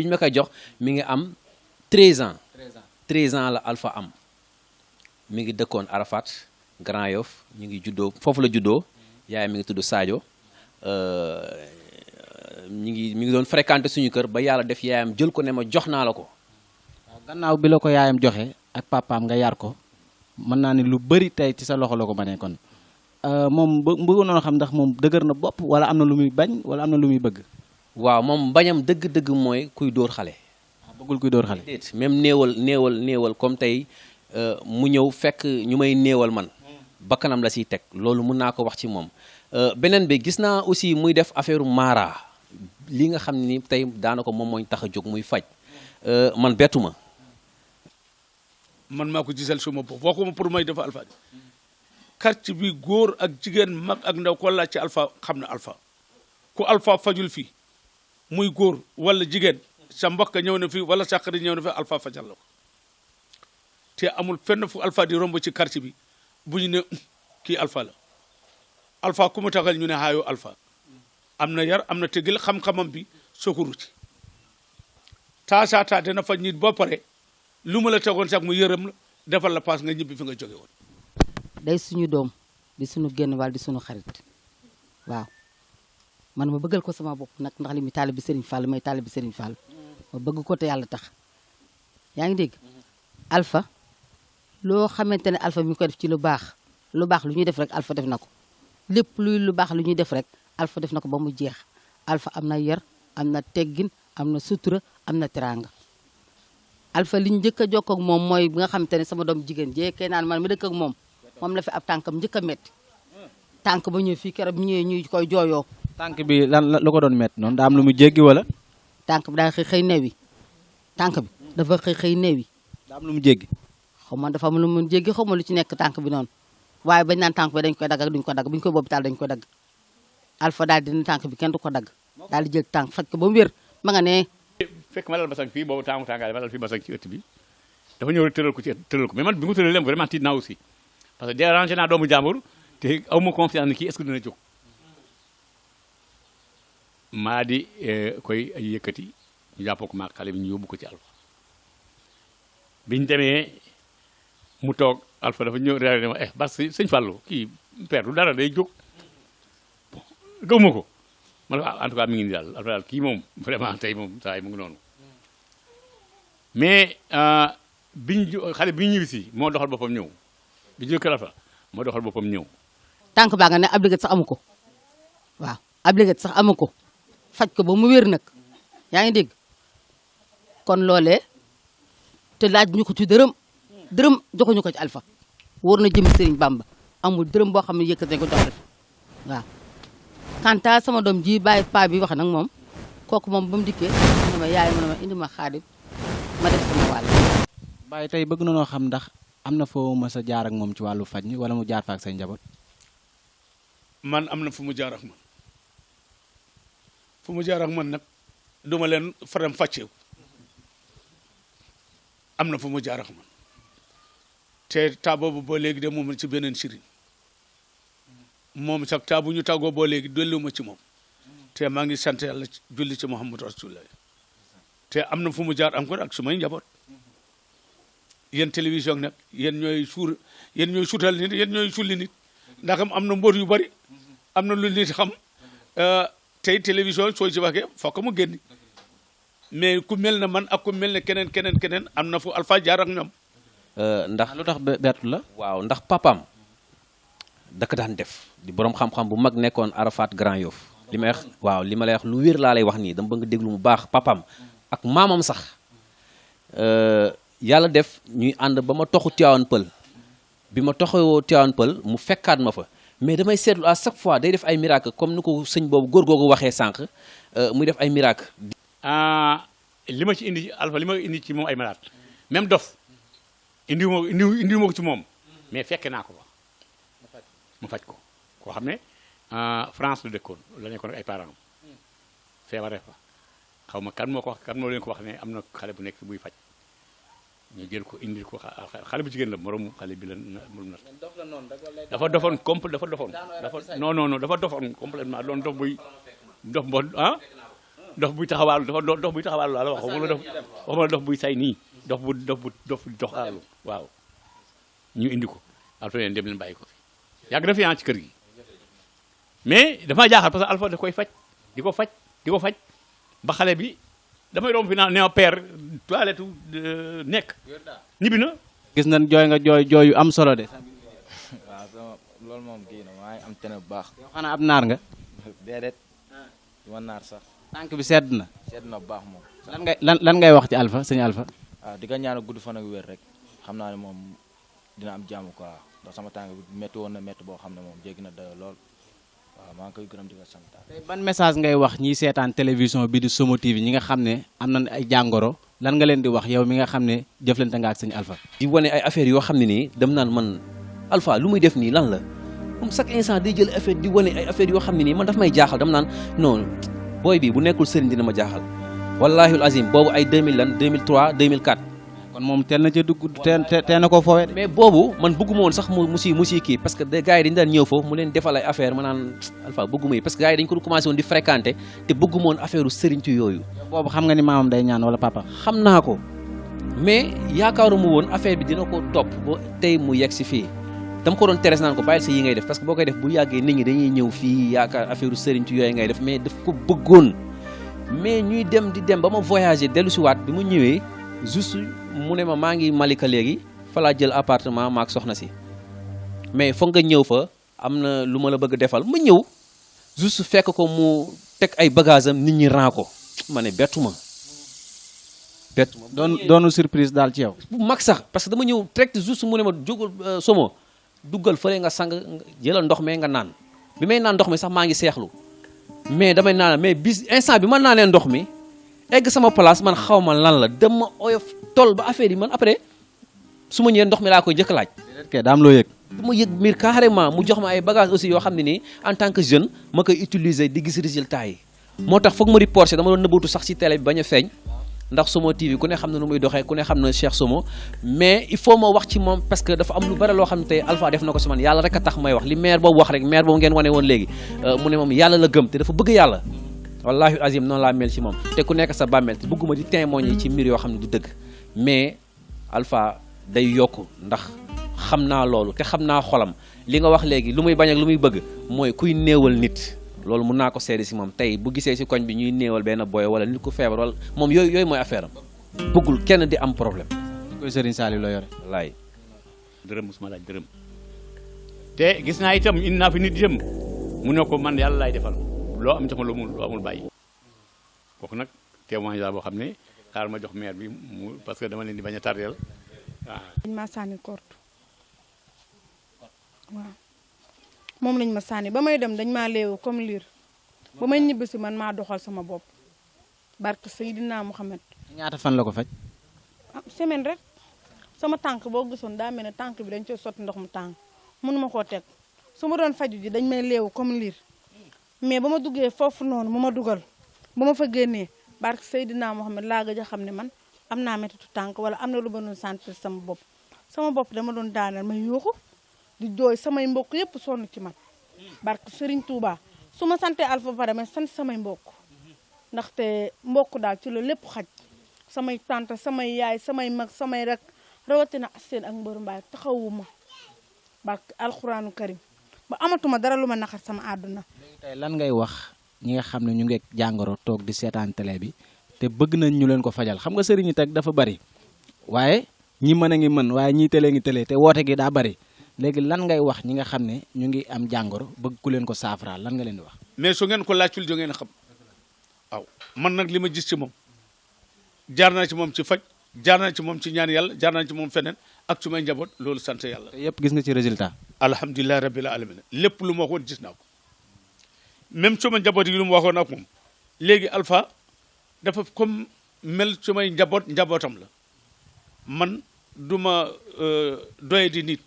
ñu ma koy jox mi ngi am 13 ans 13 ans la Alpha am mi ngi dëkkoon Arafat Grand Yoff ñu ngi juddoo foofu la juddoo yaayam mi ngi tudd Sadio mi ngi doon fréquenté suñu kër ba yàlla def yaayam jël ko ne ma jox naa la ko. waaw gannaaw bi la ko yaayam joxe ak papaam nga yar ko mën naa ne lu bëri tey ci sa loxo la ko mënee kon moom bëggoon na xam ndax moom dëgër na bopp wala am na lu muy bañ wala am na lu muy bëgg. waaw moom bañam dëgg-dëgg mooy kuy dóor xale. bëggul kuy dóor xale. même néewal comme tey mu ñëw fekk ñu may néewal man bakkanam la siy teg loolu mën naa ko wax ci moom. beneen bi gis naa aussi muy def affaire mara li nga xam ne ni tey daanaka moom mooy tax a jóg muy faj man bettu ma. man maa ko gisal suma bopp waxuma pour may dafa Alpha quartier bi góor ak jigéen mag ak ndaw ko laaj ci Alpha xam na Alpha ku Alpha fajul fii muy góor wala jigéen sa mbokk ñëw na fi wala sa xarit ñëw na fi Alpha fajal la ko te amul fenn fu Alpha di romb ci quartier bi bu ñu ne kii alpha la alpha ku mu taxal ñu ne haayoo alpha am na yar am na tegil xam-xamam bi sokuru ci taa dana faj nit boo pare lu ma la tegoon sax mu yërëm la defal la paas nga ñibbi fi nga jóge woon. day suñu doom di suñu génn wàll di suñu xarit waaw man ma bëggal ko sama bopp nag ndax li muy taalibe bi Serigne Fall may taalibe bi Serigne Fall ma bëgg ko te yàlla tax yaa ngi dégg alpha loo xamante ne alpha mi ngi koy def ci lu baax lu ñuy def rek alpha def na ko lépp luy lu baax lu ñuy def rek alpha def na ko ba mu jeex alpha am na yar am na teggin am na sutura am na teraanga alpha li ñu njëkk a jokkoo ak moom mooy bi nga xamante ne sama doom jigéen jee kay naan man mi dëkk ak moom la fi ab tànkam njëkk a metti tànk ba ñëw fii keroog ñëwee ñuy koy jooyoo. tànk bi lan lu ko doon metti noonu daa am lu mu jéggi wala. tànk bi daa xëy neewi tànk bi dafa xëy neewi. daa am lu mu jéggi. xaw ma dafa am lu mu jéggi xaw ma lu ci nekk tànk bi noonu waaye bañ naan tànk bi dañ koy dagg ak duñ ko dagg bu ñu koy boobu taal dañ koy dagg alpha daal dina tànk bi kenn du ko dagg daal di jël tànk faj ko ba mu wér ma nga ne. fekk ma dal basang fii boobu tàngaay ma dal fii basang ci ëtt bi dafa ñëw rek tëral ko ci tëral ko mais man bi mu tëralee vraiment tiit naa aussi parce que dérangé naa doomu jàmbur te aw ma confiance ni kii est-ce que dina jóg maa di koy ay yëkkati ñu jàppoo ko maag xale bi ñu yóbbu ko ci alpha biñu demee mu toog alpha dafa ñëw réer ma bas sëñ Fallou kii père du dara day jóg bon gëwuma ko ma ne ko en tout cas mi ngi nii daal alpha daal kii moom vraiment tey moom saa yi mu ngi noonu mais xale bi ñu ñibbi si moo doxal boppam ñëw bi ñu kër alpha moo doxal boppam ñëw tànk baa nga ne ab liggéey sax amu ko waaw ab liggéey sax amu ko faj ko ba mu wér nag yaa ngi dégg kon loolee te laaj ñu ko ci dërëm joxuñu ko ci alpha wóor na jëm Serigne Bamba amul dërëm boo xam ne yëkkati ko jox alpha waaw kanta sama doom ji bàyyi paa bi wax nag moom kooku moom ba mu dikkee mu ne ma yaay mu ne ma indi ma xaadim ma def sama wàll. Baye tey bëgg na noo xam ndax am na foo mës a jaar ak moom ci wàllu faj mi wala mu jaar fa ak say njaboot. man am na fu mu jaar ak man fu mu jaar ak man nag duma leen faram fàcceeku am na fu mu jaar ak man te taa boobu boo léegi de moom ci beneen sëriñ moom sax taa bu ñu tàggoo boo léegi delluwuma ci moom te maa ngi sant yàlla julli ci Muhammadu Rasulullah te am na fu mu jaar encore ak sumay njaboot yéen télévision nag yéen ñooy suutal nit yéen ñooy sulli nit ndax am na mbóot yu bari am na lu nit xam tey télévision soo ci waxee fokk mu génn mais ku mel na man ak ku mel ne keneen am na fu alpha jaar ak ñoom. ndax lu tax bettu la. waaw ndax papaam daka daan def di borom xam-xam bu mag nekkoon Arafat Grand Yoff li may wax waaw li ma lay wax lu wér laa lay wax nii dama bëgg déglu mu baax papaam ak maamam sax yàlla def ñuy ànd ba ma toxu Tivaouane Peulh bi ma toxoo Tivaouane Peulh mu fekkaat ma fa mais damay seetlu à chaque fois day def ay miracle comme ni ko sëñ boobu góor googu waxee sànq muy def ay miracle. li ma ci indi alpha li ma indi ci moom ay malade même dof indiwuma ko ci moom mais fekke naa ko fa mu faj ko koo xam ne France la dëkkoon la nekkoon ak ay parents feebaree fa xaw ma kan moo leen ko wax ne am na xale bu nekk buy faj ñu jël ko indil ko xale bu jigéen la moromu xale bi la mu nat dafa dofoon dafa dofoon complètement doon dof buy taxawaalu dof buy taxawaalu la wax waxuma dof buy say nii dof bu doxaalu waaw ñu indi ko alpha leen dem leen bàyyi ko fi yàgg na fi ci kër gi mais dafa jaaxal parce que alpha da koy faj di ko faj ba xale bi damay romb fi naan ne père toilette nekk ñibbi na. gis nañ jooy nga jooy yu am solo de. waaw loolu moom kii na maa ngi am tene bu baax. yow xanaa ab naar nga. déedéet du ma naar sax. tànk bi sedd na. sedd na bu baax moom. lan ngay wax ci alpha sëñ alpha. waaw di ko ñaan gudd fan ak wér rek xam naa ne moom dina am jàmm quoi ndax sama tànk bi métti woon na métti boo xam ne moom jéggi na dayoo lool waaw maa ngi koy gërëm di ko sant. tey ban message ngay wax ñiy seetaan télévision bi di Somo TV ñi nga xam ne am nañ ay jàngoro lan nga leen di wax yow mi nga xam ne jëflante nga ak sëñ alpha. di wane ay affaires yoo xam ne nii dem naan man alpha lu muy def nii lan la moom chaque instant day jël affaire di wane ay affaires yoo xam ne nii man daf may jaaxal dam naan non booy bi bu nekkul sëriñ dina ma jaaxal wallahi azim boobu ay 2000 lan 2003 2004. kon kon moom teel na ca dugg teel na ko foowee de. mais boobu man bëgguma woon sax mu si kii parce que gars yi dañu daan ñëw foofu mu leen defal ay affaire ma naan Alpha bëgguma yi parce que gars yi dañu ko commencé woon di fréquenter te bëgguma woon affaire u sëriñtu yooyu. boobu xam nga ni maamam day ñaan wala papa. xam naa ko mais yaakaaruma woon affaire bi dina ko topp ba tey mu yegg si fii dama ko doon teres naan ko bàyyil sa yi ngay def parce que boo koy def bu yàggee nit ñi dañuy ñëw fii yaakaar affaire u sëriñtu yooyu ngay def mais daf ko bëggoon mais ñuy dem di dem ba ma voyager dellu si waat bi mu ñëwee juste mu ne ma maa ngi Malika léegi fa laa jël appartement maak soxna si mais foog nga ñëw fa am na lu ma la bëgg defal ma ñëw juste fekk ko mu teg ay bagages am nit ñi ran ko ma ne bettu ma doonu surprise daal ci yow. bu mag sax parce que dama ñëw direct juste mu ne ma jógal Somo duggal fële nga sang jëlal ndox mi nga naan bi may naan ndox mi sax maa ngi seexlu mais damay naan mais bis instant bi man naa leen ndox mi egg sama place man xaw ma lan la dama oyof toll ba affaire yi man après su ma ñëwee ndox mi laa koy jëkk laaj. ok daam loo yëg. dama yëg miir carrément mu jox ma ay bagages aussi yoo xam ne nii en tant que jeune ma koy utiliser di gis résultat yi. moo tax foog ma reporté dama doon nëbbatu sax ci télé bi bañ a feeñ ndax Somo TV ku ne xam na nu muy doxee ku ne xam na Cheikh Somo mais il faut ma wax ci moom parce que dafa am lu bari loo xam ne tey Alpha def na ko si man yàlla rek a tax may wax li maire boobu wax rek maire boobu ngeen wane woon léegi mu ne moom yàlla la gëm te dafa bëgg yàlla wallahi azim noonu laa mel ci moom te ku nekk sa bàmmeel te bëgguma di témoigner ci mbir yoo xam ne du dëgg mais Alpha day yokk ndax xam naa loolu te xam naa xolam li nga wax léegi lu muy bañ ak lu muy bëgg mooy kuy néewal nit loolu mun naa ko seede si moom tey bu gisee si koñ bi ñuy néewal benn boy wala nit ku feebar wala moom yooyu mooy affaire am bëggul kenn di am problème. koy Serigne Saliou la yore. wallaay. dërëm musuma laaj dërëm te gis naa itam indi naa fi nit itam mu ne ko man yàlla laay defal loo am jox ma loo amul bàyyi kooku nag témoignage la boo xam ne xaar ma jox maire bi mu parce que dama leen di bañ a tardeel waaw. dañ ma sànni korte waaw moom lañ ma sànni ba may dem dañ maa léewu comme liir ba may ñibbi si man maa doxal sama bopp barke Seydina Muhammad. ñaata fan la ko faj. ah semaine rek sama tànk boo gisoon daa mel ne tànk bi dañ cee sotti ndox mu tàng mënuma koo teg su ma doon faju ji dañ may léewu comme liir mais ba ma duggee foofu noonu mu ma dugal ba ma fa génnee barke Seydina Muhammad laa gëj a xam ne man am naa méttitu tànk wala am na lu ma doon sentir sama bopp dama doon daaneel may yuuxu di jooy samay mbokk yëpp sonn ci man barke Serigne Touba su ma santee Alpha pare ma sant samay mbokk ndaxte mbokk daal ci la lépp xaj samay tante samay yaay samay mag samay rek rawatina Assane ak Mbër Mbaay taxawuma barke alxuraanu karim ba amatuma dara lu ma naxar sama àdduna. tey lan ngay wax ñi nga xam ne ñu ngi jàngoro toog di seetaan télé bi te bëgg nañ ñu leen ko fajal xam nga sëriñ yi teg dafa bari waaye ñi mën a ngi mën waaye ñii télé ngi télé te woote gi daa bari léegi lan ngay wax ñi nga xam ne ñu ngi am jàngoro bëgg ku leen ko saafaraal lan nga leen di wax. mais su ngeen ko laajtul jo ngeen xam waaw man nag li ma gis ci moom jaar naa ci moom ci faj jaar naa ci moom ci ñaan yàlla jaar naa ci moom feneen ak su may njaboot loolu sant yàlla. te yëpp gis nga ci résultat. alhamdulilah rabbil alamin lépp lu ma waxoon gis naa ko même su ma njaboot yi lu mu waxoon ak moom léegi Alpha dafa comme mel su may njabootam la man du ma doye di nit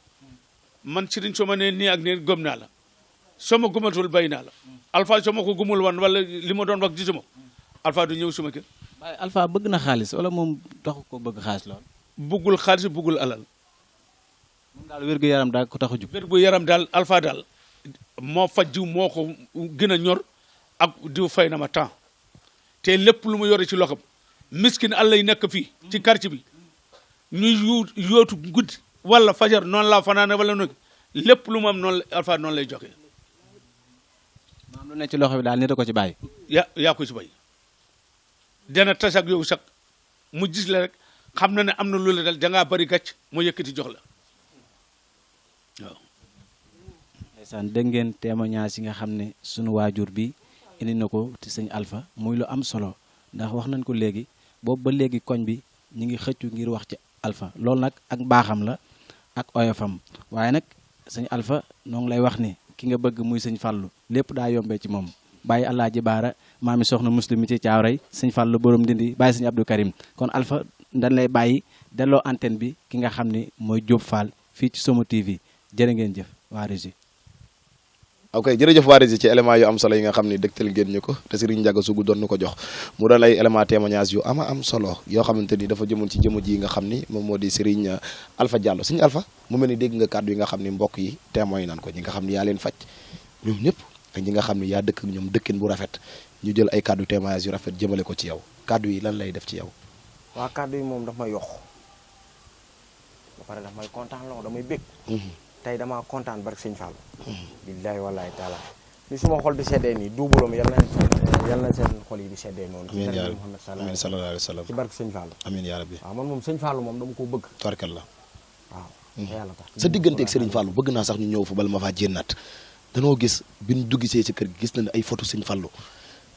man sëriñ soo ma nee nii ak nii gëm naa la soo ma gëmatul bay naa la Alpha soo ma ko gëmul wan wala li ma doon wax gisuma Alpha du ñëw suma kër. waaye Alpha bëgg na xaalis wala moom taxu ko bëgg xaalis lool. buggul xaalis buggul alal. moom daal wér gu yaram daal ko tax a jug. wér gu yaram daal Alpha daal moo faj jiw moo ko gën a ñor ak diw fay na ma temps te lépp lu mu yore ci loxam miskin Allah yi nekk fii ci quartier bi ñuy yootu guddi wala fajar noonu laa fanaane wala noonu lépp lu mu am noonu Alpha noonu lay joxe. maam lu ne ci loxo bi daal nit a ko ci bàyyi. yaa ko ci bàyyi dana tas ak yow sax mu gis la rek xam na ne am na lu la dal dangaa bari gàcc mu yëkkati jox la waaw. ndeysaan dégg ngeen témoignage yi nga xam ne sunu waajur bi indi na ko ci sëñ Alpha muy lu am solo ndax wax nañ ko léegi boobu ba léegi koñ bi ñu ngi xëccu ngir wax ci Alpha loolu nag ak baaxam la ak oyofam waaye nag sëñ Alpha noo ngi lay wax ni ki nga bëgg muy sëñ Fallou lépp daa yombee ci moom bàyyi Alaaji Baara maami soxna muslim mi ci Caaroy sëñ Fallou borom dindi bàyyi sëñ Abdou Karim kon Alpha dañ lay bàyyi delloo antenne bi ki nga xam ni mooy Diop Fall fii ci Somo TV jërë ngeen jëf waa Régie. ok jërëjëf waa Rési ci élément yu am solo yi nga xam ne dëgtal ngeen ñu ko te Serigne Ndiaga Sougou doon nu ko jox mu doon ay élément témoignage yu ama am solo yoo xamante ni dafa jëmoon ci jëmm ji nga xam ni moom moo di Serigne Alpha Diallo Serigne Alpha mu mel ni dégg nga kàddu yi nga xam ni mbokk yi témoin nan ko ñi nga xam ni yaa leen faj ñoom ñëpp ak ñi nga xam ni yaa dëkk ak ñoom dëkkin bu rafet ñu jël ay kàddu témoignage yu rafet jëmale ko ci yow kàddu yi lan lay def ci yow. waa kàddu yi moom daf may yox ba pare daf may kontaan loo damay bég tey damaa kontaan barke sëñ Fall billaahi wallaahi taala ni suma xol di seddee nii duubaloo mi yal na seen xol yi di seddee noonu amiin yaa rabbi amiin sallallahu alayhi wa sallam ci barke sëñ Fall amiin yaa rabbi waaw man moom sëñ Fall moom dama ko bëgg tubarkalla waaw yàlla tax sa digganteeg Serigne Fallou bëgg naa sax ñu ñëw fa bala ma faa jénnaat danoo gis bi ñu duggisee ci kër gi gis nañ ay photo Serigne Fallou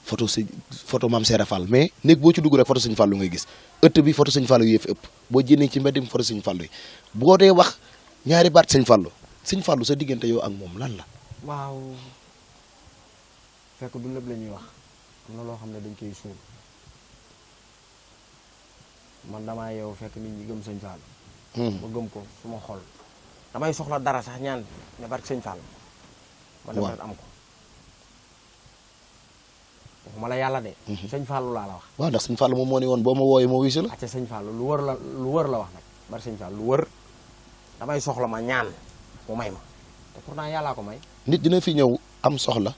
photo Mame Serra Fall mais néeg boo ci dugg rek photo Serigne Fallou ngay gis ëtt bi photo Serigne Fallou yi fi ëpp boo jénnee ci mbedd mi photo Serigne Fallou yi boo dee wax ñaari baat Serigne Fallou sa diggante yow ak moom lan la waaw fekk du lépp la ñuy wax am na loo xam ne dañ koy suul man damaa yeewu fekk nit ñi gëm sëñ Fall ma gëm ko suma xol damay soxla dara sax ñaan ne barke sëñ Fall ma dem rek am ko waxuma la yàlla de sëñ Fall laa la wax waaw ndax sëñ Fall moom moo ne woon boo ma wooyee ma wisu la acca sëñ Fall lu wër la wax nag barke sëñ Fall lu wër damay soxla ma ñaan mu may ma te pourtant yàllaa ko may nit dina fi ñëw am soxla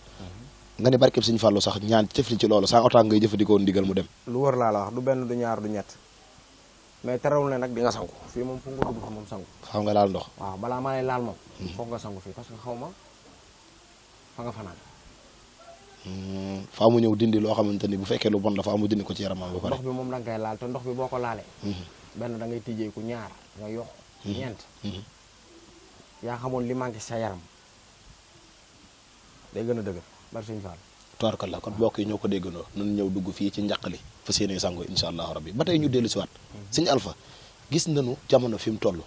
nga ne barkeb Sëñ Fallu sax ñaan tëfli ci loolu sans autant ngay jëfandikoo ndigal mu dem lu wër laa la wax du benn du ñaar du ñett mais terewul ne nag di nga sangu fii moom fu nga dugg fi moom sangu xaw nga laal ndox waaw balaa ma lay laal moom foog nga sangu fii parce que xaw ma fa nga fanaan faa mu ñëw dindi loo xamante ni bu fekkee lu bon la faa mu dindi ko ci yaramam ba pare ndox bi moom da nga koy laal te ndox bi boo ko laalee benn da ngay tijjeeku ñaar nga yokk ñeent yaa xamoon li manqué sa yaram day gën a dëgër bari sëñ Fall tubaarkalla kon mbokk yi ñoo ko déggandoo nañu ñëw dugg fii ci njaqali fa séenee sango insha allahu rabbi ba tey ñu dellu si waat sëñ Alpha gis nañu jamono fi mu toll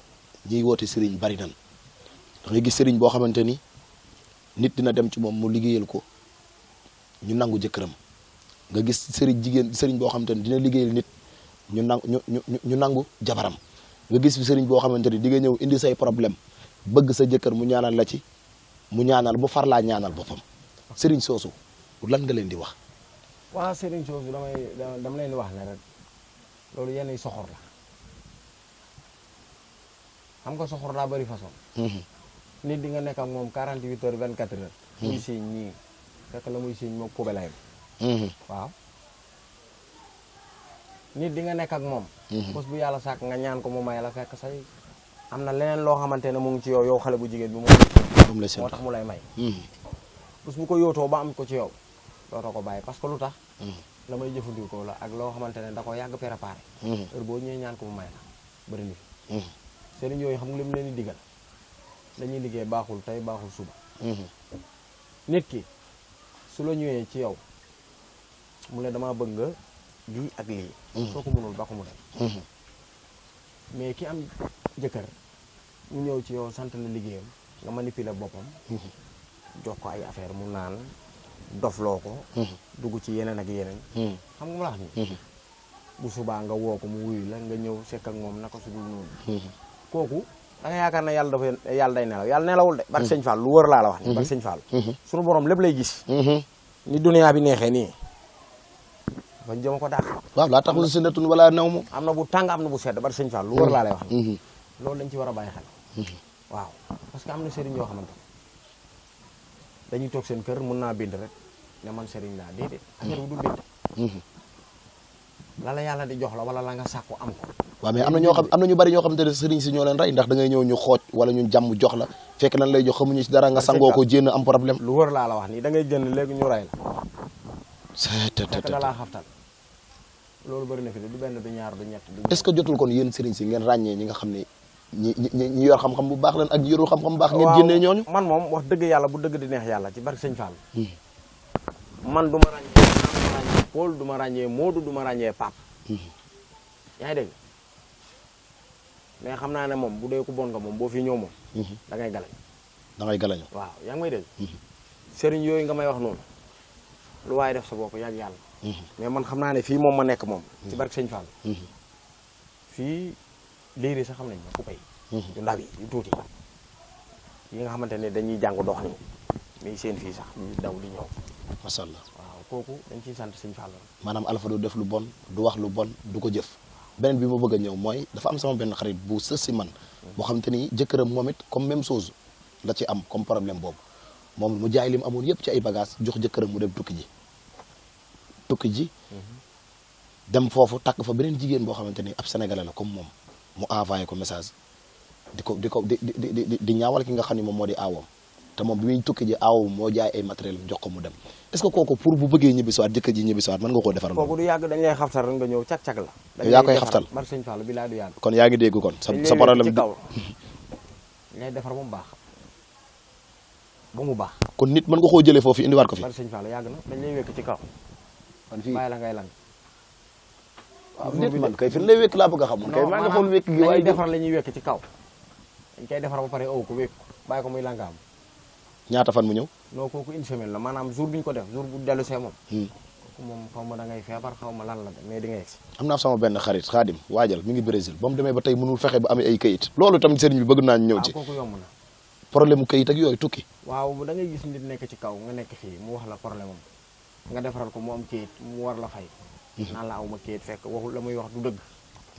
ñiy woote sëriñ bari nan da ngay gis sëriñ boo xamante ni nit dina dem ci moom mu liggéeyal ko ñu nangu jëkkëram nga gis sëriñ boo xamante ni dina liggéeyal nit ñu nangu jabaram nga gis fi sëriñ boo xamante ni di nga ñëw indi say problème bëgg sa jëkkër mu ñaanal la ci mu ñaanal bu far laa ñaanal boppam sëriñ soosu lan nga leen di wax waaw sëriñ soosu dama leen di wax ne rek loolu yenn soxor la xam nga soxor daa bëri façon nit di nga nekk ak moom 48 heures 24 heures muy siiñ ñii fekk la muy siiñ moom pobelayam waaw nit di nga nekk ak moom bés bu yàlla sàkk nga ñaan ko mu may la fekk say am na leneen loo xamante ne mu ngi ci yow xale bu jigéen bi moo tax mu lay may bés bu ko yootoo ba am ko ci yow dootoo ko bàyyi parce que lu tax la may jëfandikoo la ak loo xamante ne da ko yàgg préparé heure boo ñëwee ñaan ko mu may la bëri ni fi sëriñ yooyu xam nga li mu leen di digal dañuy liggéey baaxul tey baaxul suba nit ki su la ñëwee ci yow mu ne dama bëgg nga lii ak lii soo ko mënul ba ko mu dem mais ki am jëkkër mu ñëw ci yow sant na liggéeyam nga manipuler boppam jox ko ay affaire mu naan dofloo ko dugg ci yeneen ak yeneen xam nga mu la wax ni bu subaa nga woo ko mu wuyu la nga ñëw sekk ak moom naka su dul noonu kooku da nga yaakaar ne yàlla day nelaw yàlla nelawul de barke sëñ Fall lu wër laa la wax ni barke sëñ Fall suñu borom lépp lay gis ni dunya bi neexee nii bañ jëma ko dàq waaw laa taxul si netun wala naw moom am na bu tàng am na bu sedd barke sëñ Fall lu wër laa lay wax ni loolu dañ ci war a bàyyi xel waaw parce que am na sëriñ yoo xamante dañuy toog seen kër mën naa bind rek ne man sëriñ laa déedéet affaire bu du bind la la yàlla di jox la wala la nga sàkku am ko waaw mais am na ñu bari ñoo xamante ne sëriñ si ñoo leen rey ndax da ngay ñëw ñu xooj wala ñu jàmm jox la fekk lan lay jox xamuñu ci dara nga sangoo ko jénn am problème lu wër laa la wax nii da ngay jënd léegi ñu rey la fekk da laa xaftal loolu bëri na fi du benn du ñaar du ñett est-ce que jotul kon yéen sëriñ si ngeen ràññee ñi nga xam ne ñi yor xam-xam bu baax leen ak yorul xam-xam bu baax ngeen génnee ñooñu man moom wax dëgg yàlla bu dëgg di neex yàlla ci barke sëñ Fall man du ma ràññee Paul du ma ràññee Modou du ma ràññee Pape yaa ngi dégg mais xam naa ne moom bu dee ku bon nga moom boo fi ñëw moom da ngay galañ waaw yaa ngi may dégg sëriñ yooyu nga may wax noonu lu waaye def sa bopp yàgg yàlla mais man xam naa ne fii moom ma nekk moom ci barke sëñ Fall fii léegi sax xam nañ ma ku pay yu ndaw yi yu tuuti yi nga xamante ne dañuy jàng dox nii mi seen fii sax di daw di ñëw. macha allah. waaw kooku dañ ciy sant sëñ Fall. maanaam Alpha du def lu bon du wax lu bon du ko jëf beneen bi ma bëgg a ñëw mooy dafa am sama benn xarit bu sës si man boo xam te ni jëkkëram moom it comme même chose la ci am comme problème boobu moom mu jaay li mu amoon yëpp ci ay bagages jox jëkkëram mu dem tukki ji dem foofu takk fa beneen jigéen boo xamante ni ab sénégalais la comme moom mu envoyé ko message di ñaawal ki nga xam ne moom moo di aawam te moom bi muy tukki ji aawam moo jaay ay matériel jox ko mu dem est-ce que kooku pour bu bëggee ñibbi siwaat jëkkër ji ñibbi siwaat mën nga koo defaral kooku du yàgg dañ lay xaftal rek nga ñëw cag-cag la yaa koy xaftal bar sëñ Fall bi laa du yàgg kon yaa ngi dégg kon sa problème ci kaw lay defar ba mu baax ba mu baax kon nit mën nga koo jëlee foofu indiwaat ko fi bar sëñ Fall yàgg na dañ lay wekk ci kaw man fii bàyyi la ngay lang waaw nit man kay fi lay wekk laa bëgg a xam kay maa nga xool wekk gi waaye defar la ñuy wekk ci kaw dañ koy defar ba pare aw ko wekk bàyyi ko muy langaam ñaata fan mu ñëw non kooku une semaine la maanaam jour bi ñu ko def jour bu dellu see moom kooku moom xaw ma da ngay feebar xaw ma lan la de mais di nga yegsi am naa sama benn xarit Xaadim waajal mi ngi Brésil ba mu demee ba tey mënul fexe ba amee ay kayit loolu tamit sëriñ bi bëgg naa ñëw ci kooku yomb na problème mu kayit ak yooyu tukki waaw da ngay gis nit nekk ci kaw nga nekk fii mu wax la problème am nga defaral ko mu am kayit mu war la fay naan la awma kayit fekk waxul la muy wax du dëgg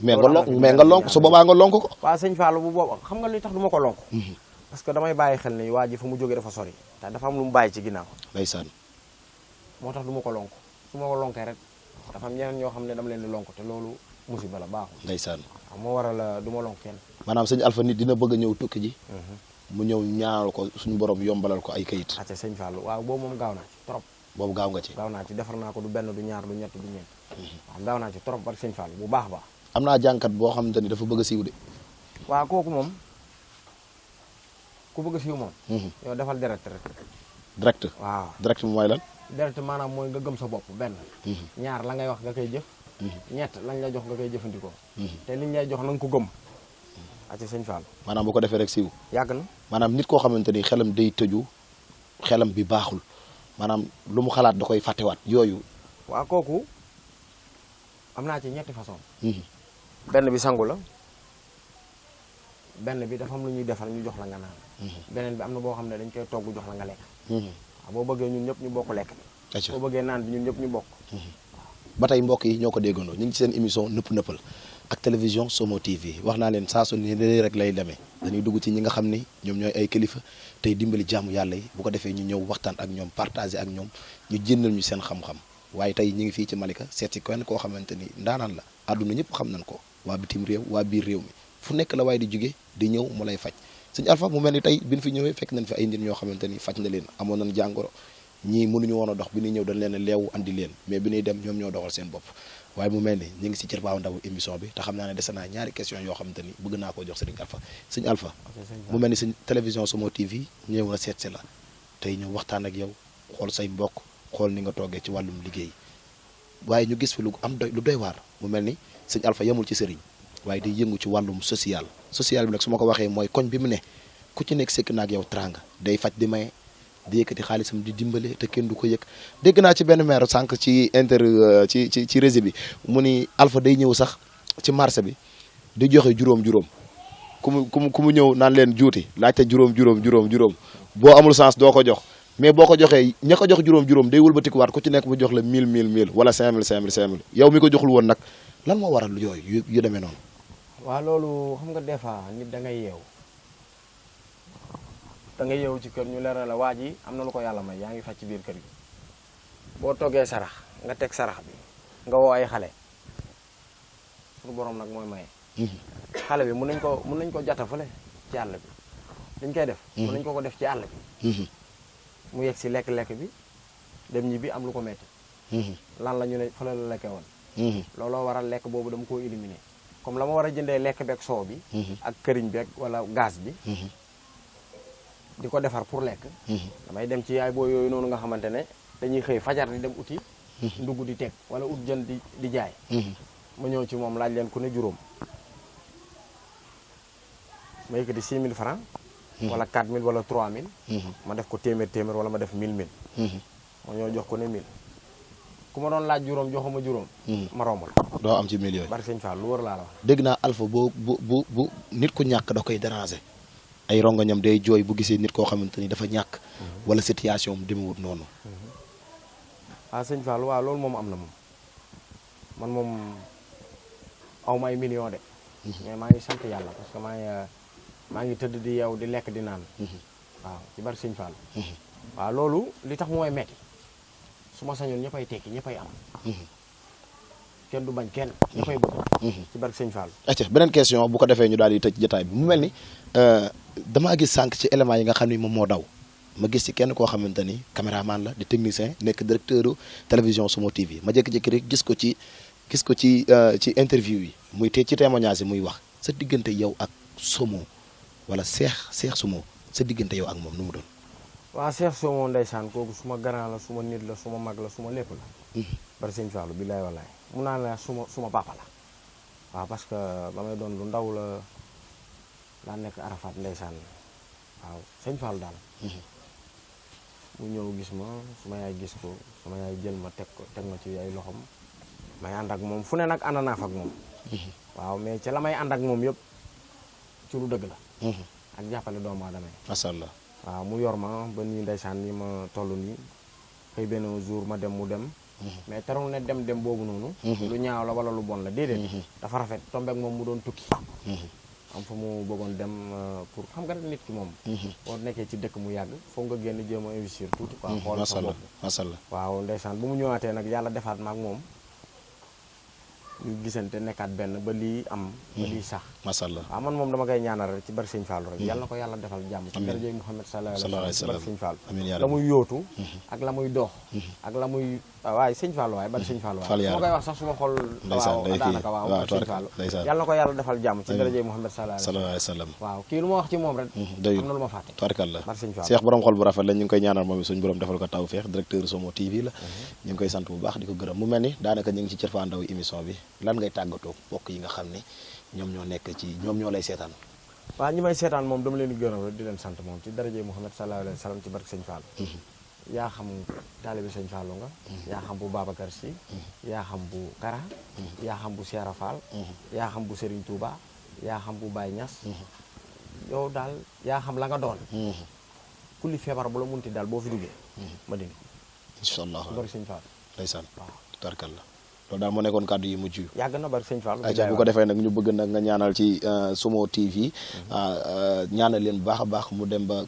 mais nga lonk su boobaa nga lonk ko waaw sëñ Fallou bu booba xam nga li tax du ma ko lonk parce que damay bàyyi xel ni waa ji fa mu jógee dafa sori te dafa am lu mu bàyyi ci ginnaaw ndeysaan moo tax du ma ko lonk su ma ko lonkee rek dafa am ñeneen ñoo xam ne dama leen di lonk te loolu musiba la baaxul ndeysaan waaw moo waral du ma lonk kenn maanaam sëñ Alpha nit dina bëgg a ñëw tukki ji mu ñëw ñaanal ko suñu borom yombalal ko ay kayit ate sëñ Fallou waaw boobu moom gaaw naa ci trop boobu gaaw nga ci gaaw naa ci defar naa ko du benn du ñaar du ñett du ñeent waaw gaaw naa ci trop barke sëñ Fallou bu baax baax am naa jànkat boo xamante ni dafa bëgg a siiw de waaw kooku moom ku bëgg a siiw moom yow defal direct rek direct waaw direct mooy lan direct maanaam mooy nga gëm sa bopp benn ñaar la ngay wax nga koy jëf ñett lañ la jox nga koy jëfandikoo te liñ lay jox na nga ko gëm ati sëñ Fall maanaam bu ko defee rek siiw yàgg na maanaam nit koo xamante ni xelam day tëju xelam bi baaxul maanaam lu mu xalaat da koy fàttewaat yooyu waaw kooku am naa ci ñetti façon benn bi sangu la benn bi dafa am lu ñuy defal ñu jox la nga naan beneen bi am na boo xam ne dañ koy togg jox la nga lekk waaw boo bëggee ñun ñëpp ñu bokk lekk bi boo bëggee naan bi ñun ñëpp ñu bokk ba tey mbokk yi ñoo ko déggandoo ñu ngi ci seen émission nëpp nëppal ak télévision Somo TV wax naa leen saa su ne nii rek lay demee dañuy dugg ci ñi nga xam ni ñoom ñooy ay kilifa tey dimbali jaamu yàlla yi bu ko defee ñu ñëw waxtaan ak ñoom partager ak ñoom ñu jëndal ñu seen xam-xam waaye tey ñu ngi fii ci Malika seet si kenn koo xamante ni ndaanaan la àdduna ñëpp xam nañ ko waa bitim réew waa biir réew mi fu nekk la waaye di jóge di ñëw mu lay faj sëñ Alpha mu mel ni tey bi ñu fi ñëwee fekk nañ fi ay nit ñoo xamante ni faj na leen amoon nañ jàngoro ñii mënuñu woon a dox bi ñuy ñëw dañ leen a leewu andi leen mais bi ñuy dem ñoom ñoo doxal seen bopp waaye mu mel ni ñu ngi si cërpaaw ndaw émission bi te xam naa ne dese naa ñaari question yoo xamante ni bëgg naa koo jox sëñ Alpha sëñ Alpha mu mel ni sëñ télévision Somo TV ñëw na seet si la tey ñëw waxtaan ak yow xool say mbokk xool ni nga toogee ci wàllum liggéey waaye ñu gis fi lu am lu doy waar mu mel ni sëñ Alpha yemul ci sëriñ waaye day yëngu ci wàllum social bi nag su ma ko waxee mooy koñ bi mu ne ku ci nekk sekk na ak yow tranga day faj di maye di yëkkati xaalisam di dimbale te kenn du ko yëg dégg naa ci benn maire sànq ci ci réseau bi mu ni Alpha day ñëw sax ci marché bi di joxe juróom-juróom ku mu ñëw naan leen juuti laajte juróom boo amul sens doo ko jox mais boo ko joxee ña ko jox juróom-juróom day wëlbatikuwaat ku ci nekk bu jox la 1000 wala 5000 yow mi ko joxul woon nag lan moo waral yooyu yu demee noonu. waaw loolu xam nga des fois nit da ngay yeewu ci kër ñu leeral la waa ji am na lu ko yàlla may yaa ngi faj ci biir kër gi boo toggee sarax nga teg sarax bi nga woo ay xale suñu borom nag mooy maye. xale bi mën nañ ko jata fële ci àll bi dañ koy def. mën nañ ko def ci àll bi. mu yegg si lekk-lekk bi dem ñi bi am lu ko metti lan la ñu ne fële la lekkee woon. looloo waral lekk boobu dama koo éliminer comme la ma war a jëndee lekk beeg soow bi. ak këriñ beeg wala gaz bi. di ko defar pour lekk. damay dem ci yaay boo yooyu noonu nga xamante ne dañuy xëy fajar di dem uti. ndugg di teg wala ut jën di jaay. ma ñëw ci moom laaj leen ku ne juróom. ma yëkkati 6000 francs wala 4000 wala 3000. ma def ko téeméer wala ma def 1000. ma ñëw jox ko ne 1000. ku ma doon laaj juróom joxuma juróom. ma rombal. doo am ci 1000 yooyu. bari sëñ Fall lu wër laa la wax. dégg naa Alpha bu nit ku ñàkk da koy déranger ay rongoñam day jooy bu gisee nit koo xamante ni dafa ñàkk wala situation mu demewut noonu. sëñ Fall waaw loolu moom am na moom man moom aw ma ay million de mais maa ngi sant yàlla parce que maa ngi tëdd di yeew di lekk di naan waaw ci bari sëñ Fall waaw loolu li tax mooy metti su ma sañoon ñëppay tekki ñëppay am kenn du bañ kenn ñëppay bëgg ci bari sëñ Fall. acca beneen question bu ko defee ñu daal di tëj jotaay bi mu mel ni damaa gis sànq ci éléments yi nga xam ni moom moo daw ma gis ci kenn koo xamante ni caméraman la di technicien nekk directeur télévision Somo TV ma jékki-jékki rek gis ko ci interview yi muy ci témoignage yi muy wax sa diggante yow ak Somo wala Cheikh Somo sa diggante yow ak moom nu mu doon. waaw Cheikh Somo ndeysaan kooku suma grand la suma nit la suma mag la suma lépp la. bari sëñ Fallou billaay wallaay mun naa la suma papa la waaw parce que ba may doon lu ndaw la daa nekk Arafat ndeysaan waaw sëñ Fallou daal. mu ñëw gis ma suma yaay gis ko suma yaay jël ma teg ma ci ay loxom may ànd ak moom fu ne nag ànd naa fa ak moom. waaw mais ci la may ànd ak moom yëpp ci lu dëgg la. ak jàppale doomu aadama yi. macha allah waaw mu yor ma ba nii ndeysaan ni ma toll nii xëy benn jour ma dem mu dem. mais terewul ne dem boobu noonu. lu ñaaw la wala lu bon la déedéet. dafa rafet tombeek moom mu doon tukki. am fa mu bëggoon dem pour xam nga nit ki moom. boo nekkee ci dëkk mu yàgg foog nga génn jéem a investir tuuti. quoi xool sa bopp macha allah waaw ndeysaan bu mu ñëwaatee nag yàlla defaat ma ak moom. ñu gisante nekkaat benn ba lii am. ba lii sax. macha allah waaw man moom dama koy ñaanal rek ci bari sëñ Fallou rek. yàlla na ko yàlla defal jàmm. ci daraja Muhammad sallallahu alayhi wa sallam ci bari sëñ Fallou. amiin yaa la muy yóotu. ak la muy dox. ak la muy waaye sëñ Fallou waaye bari sëñ Fallou waaye. su ma koy wax sax su ma xool. ndeysaan waaw daanaka waaw bari sëñ Fallou. yàlla na ko yàlla defal jàmm ci daraja Muhammad sallallahu alayhi wa sallam. waaw kii lu ma wax ci moom rek. am na lu ma fàtte. tubarkalla bari sëñ Fallou. Cheikh borom xol bu rafet la ñu ngi koy ñaanal moom suñu borom defal ko tawfeex directeur Somo TV la ñu ngi koy sant bu baax di ko gërëm mu mel ni daanaka ñu ngi ci cërfaandaw émission bi lan ngay tàggatoo bokk yi nga xam ne ñoom ñoo lay seetaan. waaw ñi may seetaan moom dama leen di gërëm rek di leen sant moom ci daraje Muhammad sallallahu alayhi wa sallam ci barke sëñ Fallou. yaa xam taalibe sëñ Fallou nga. yaa xam bu Babacar Sy. yaa xam bu Kara. yaa xam bu Cheikh Fall. yaa xam bu Serigne Touba. yaa xam bu Baye Niass. yow daal yaa xam la nga doon. kulli feebar bu la munti daal boo fi duggee. ma dindi ko. incha allah ci barke sëñ Fallou. ndeysaan tubarkalla loolu daal moo nekkoon kàddu yi mujj. yàgg na bari sëñ Fallou. ayca bu ko defee nag ñu bëgg nag nga ñaanal ci Somo TV ñaanal leen bu baax a baax mu dem ba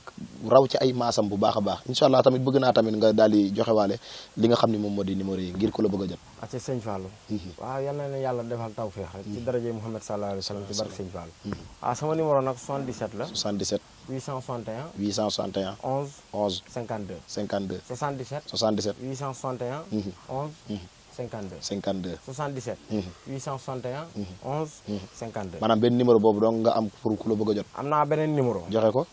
raw ci ay maasam bu baax a baax incha allah tamit bëgg naa tamit nga daal di joxewaale li nga xam ne moom moo di numéro yi ngir ku la bëgg a jot. ci sëñ Fallou. waaw yal na leen yàlla defal tawfeex rek. ci daraje Muhammad sallallahu alayhi wa sallam ci barke sëñ Fallou. sama numéro nag 77 la. 77. 861. 861. 11. 11. 52. 52. 77. 77. 861. 11. 52. 52. 77. 861. 11. 52. maanaam benn numéro boobu donc nga am pour ku la bëgg a jot. am naa beneen numéro. joxe ko.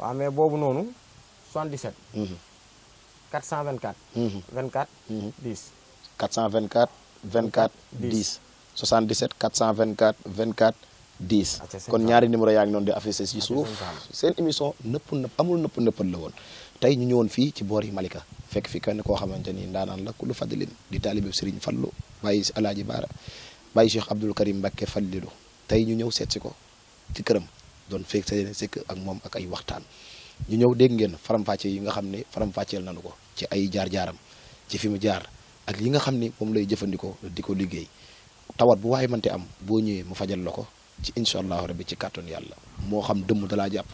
waaw mais boobu noonu 77. 424. 24. 10. 424. 24 10. 77 424 24 10. kon ñaari numéro yaa ngi noonu di affiché ci suuf seen émission amul nëppal la woon tey ñu ñëwoon fii ci boori Malika fekk fi kenn koo xamante ni ndaanaan la ku lu fadlin di taalibe Serigne Fallou bàyyi Alaaji Baara bàyyi Cheikh Abdoul Karim Mbacké Fallilu tey ñu ñëw seet si ko ci këram doon fekk seen sekk ak moom ak ay waxtaan ñu ñëw dégg ngeen faram-fàcce yi nga xam ne faram-fàcceel nañu ko ci ay jaar-jaaram ci fi mu jaar ak li nga xam ni moom lay jëfandikoo di ko liggéey tawat bu waaye mante am boo ñëwee mu fajal la ko ci incha allahu rabbi ci kàttan yàlla moo xam dëmm dalaa jàpp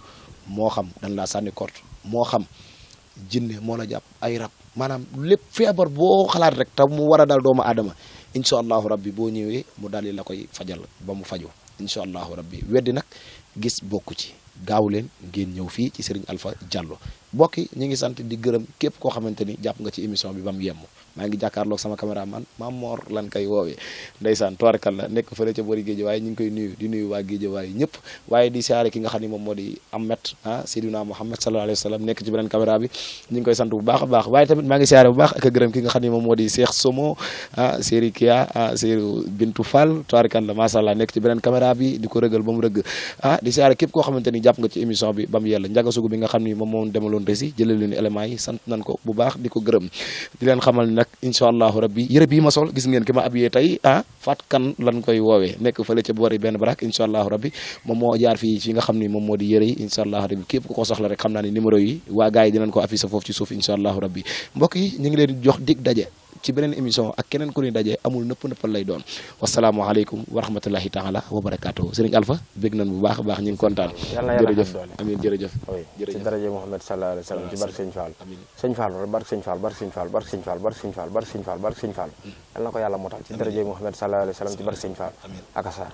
moo xam dañ laa sànni kort moo xam jinne moo la jàpp ay rab maanaam lépp feebar boo xalaat rek te mu war a dal doomu aadama incha allahu rabbi boo ñëwee mu daldi la koy fajal ba mu faju incha allahu rabbi weddi nag gis bokku ci gaaw leen ngeen ñëw fii ci Serigne Alpha Diallo mbokki ñu ngi sant di gërëm képp koo xamante ni jàpp nga ci émission bi ba mu yemm maa ngi jàkkaarloog sama caméraman Maam Mor lan koy woowee ndeysaan tubaarkalla nekk fële ca boori géej waaye ñu ngi koy nuyu di nuyu waa géej waaye ñëpp waaye di siyaare ki nga xam ne moom moo di Ahmed Seydina Muhammad sallallahu alayhi wa sallam nekk ci beneen caméra bi ñu ngi koy sant bu baax a baax waaye tamit maa ngi siyaare bu baax ak a gërëm ki nga xam ne moom moo di Cheikh Somo Séri Kia Séri Bintu Fall tubaarkalla macha allah nekk ci beneen caméra bi di ko rëgal ba mu rëgg di siyaare képp koo xamante ni jàpp nga ci émission bi ba mu yella njaga sugu bi nga xam ni moom moo demaloon rési jëlal leen éléments yi sant nañ ko bu baax di ko gërëm di leen xamal nag incha allahu rabbi yëre bii ma sol gis ngeen ki ma abiyee tey Fat Kan lan koy woowee nekk fële ca boori benn barak incha allahu rabbi moom moo jaar fii fi nga xam ni moom moo di yëre yi incha allahu rabbi képp ku ko soxla rek xam naa ni numéro yi waa gars yi dinañ ko affiché foofu ci suuf incha allahu rabbi mbokk yi ñu ngi leen di jox dig daje ci beneen émission ak keneen ku ñuy daje amul nëppal lay doon wasalaamualeykum wa rahmatullahi taala wa barakatuhu Serigne Alpha bég nañ bu baax a baax ñu ngi kontaan jërëjëf amiin jërëjëf ci daraje Muhammad sallallahu alayhi wa sallam ci barke Sëñ Fall Sëñ Fall barke Sëñ Fall barke Sëñ Fall barke Sëñ Fall barke Sëñ Fall barke Sëñ Fall barke Sëñ Fall yal na ko yàlla motal ci daraje Muhammad sallallahu alayhi wa sallam ci barke Sëñ Fall ak asa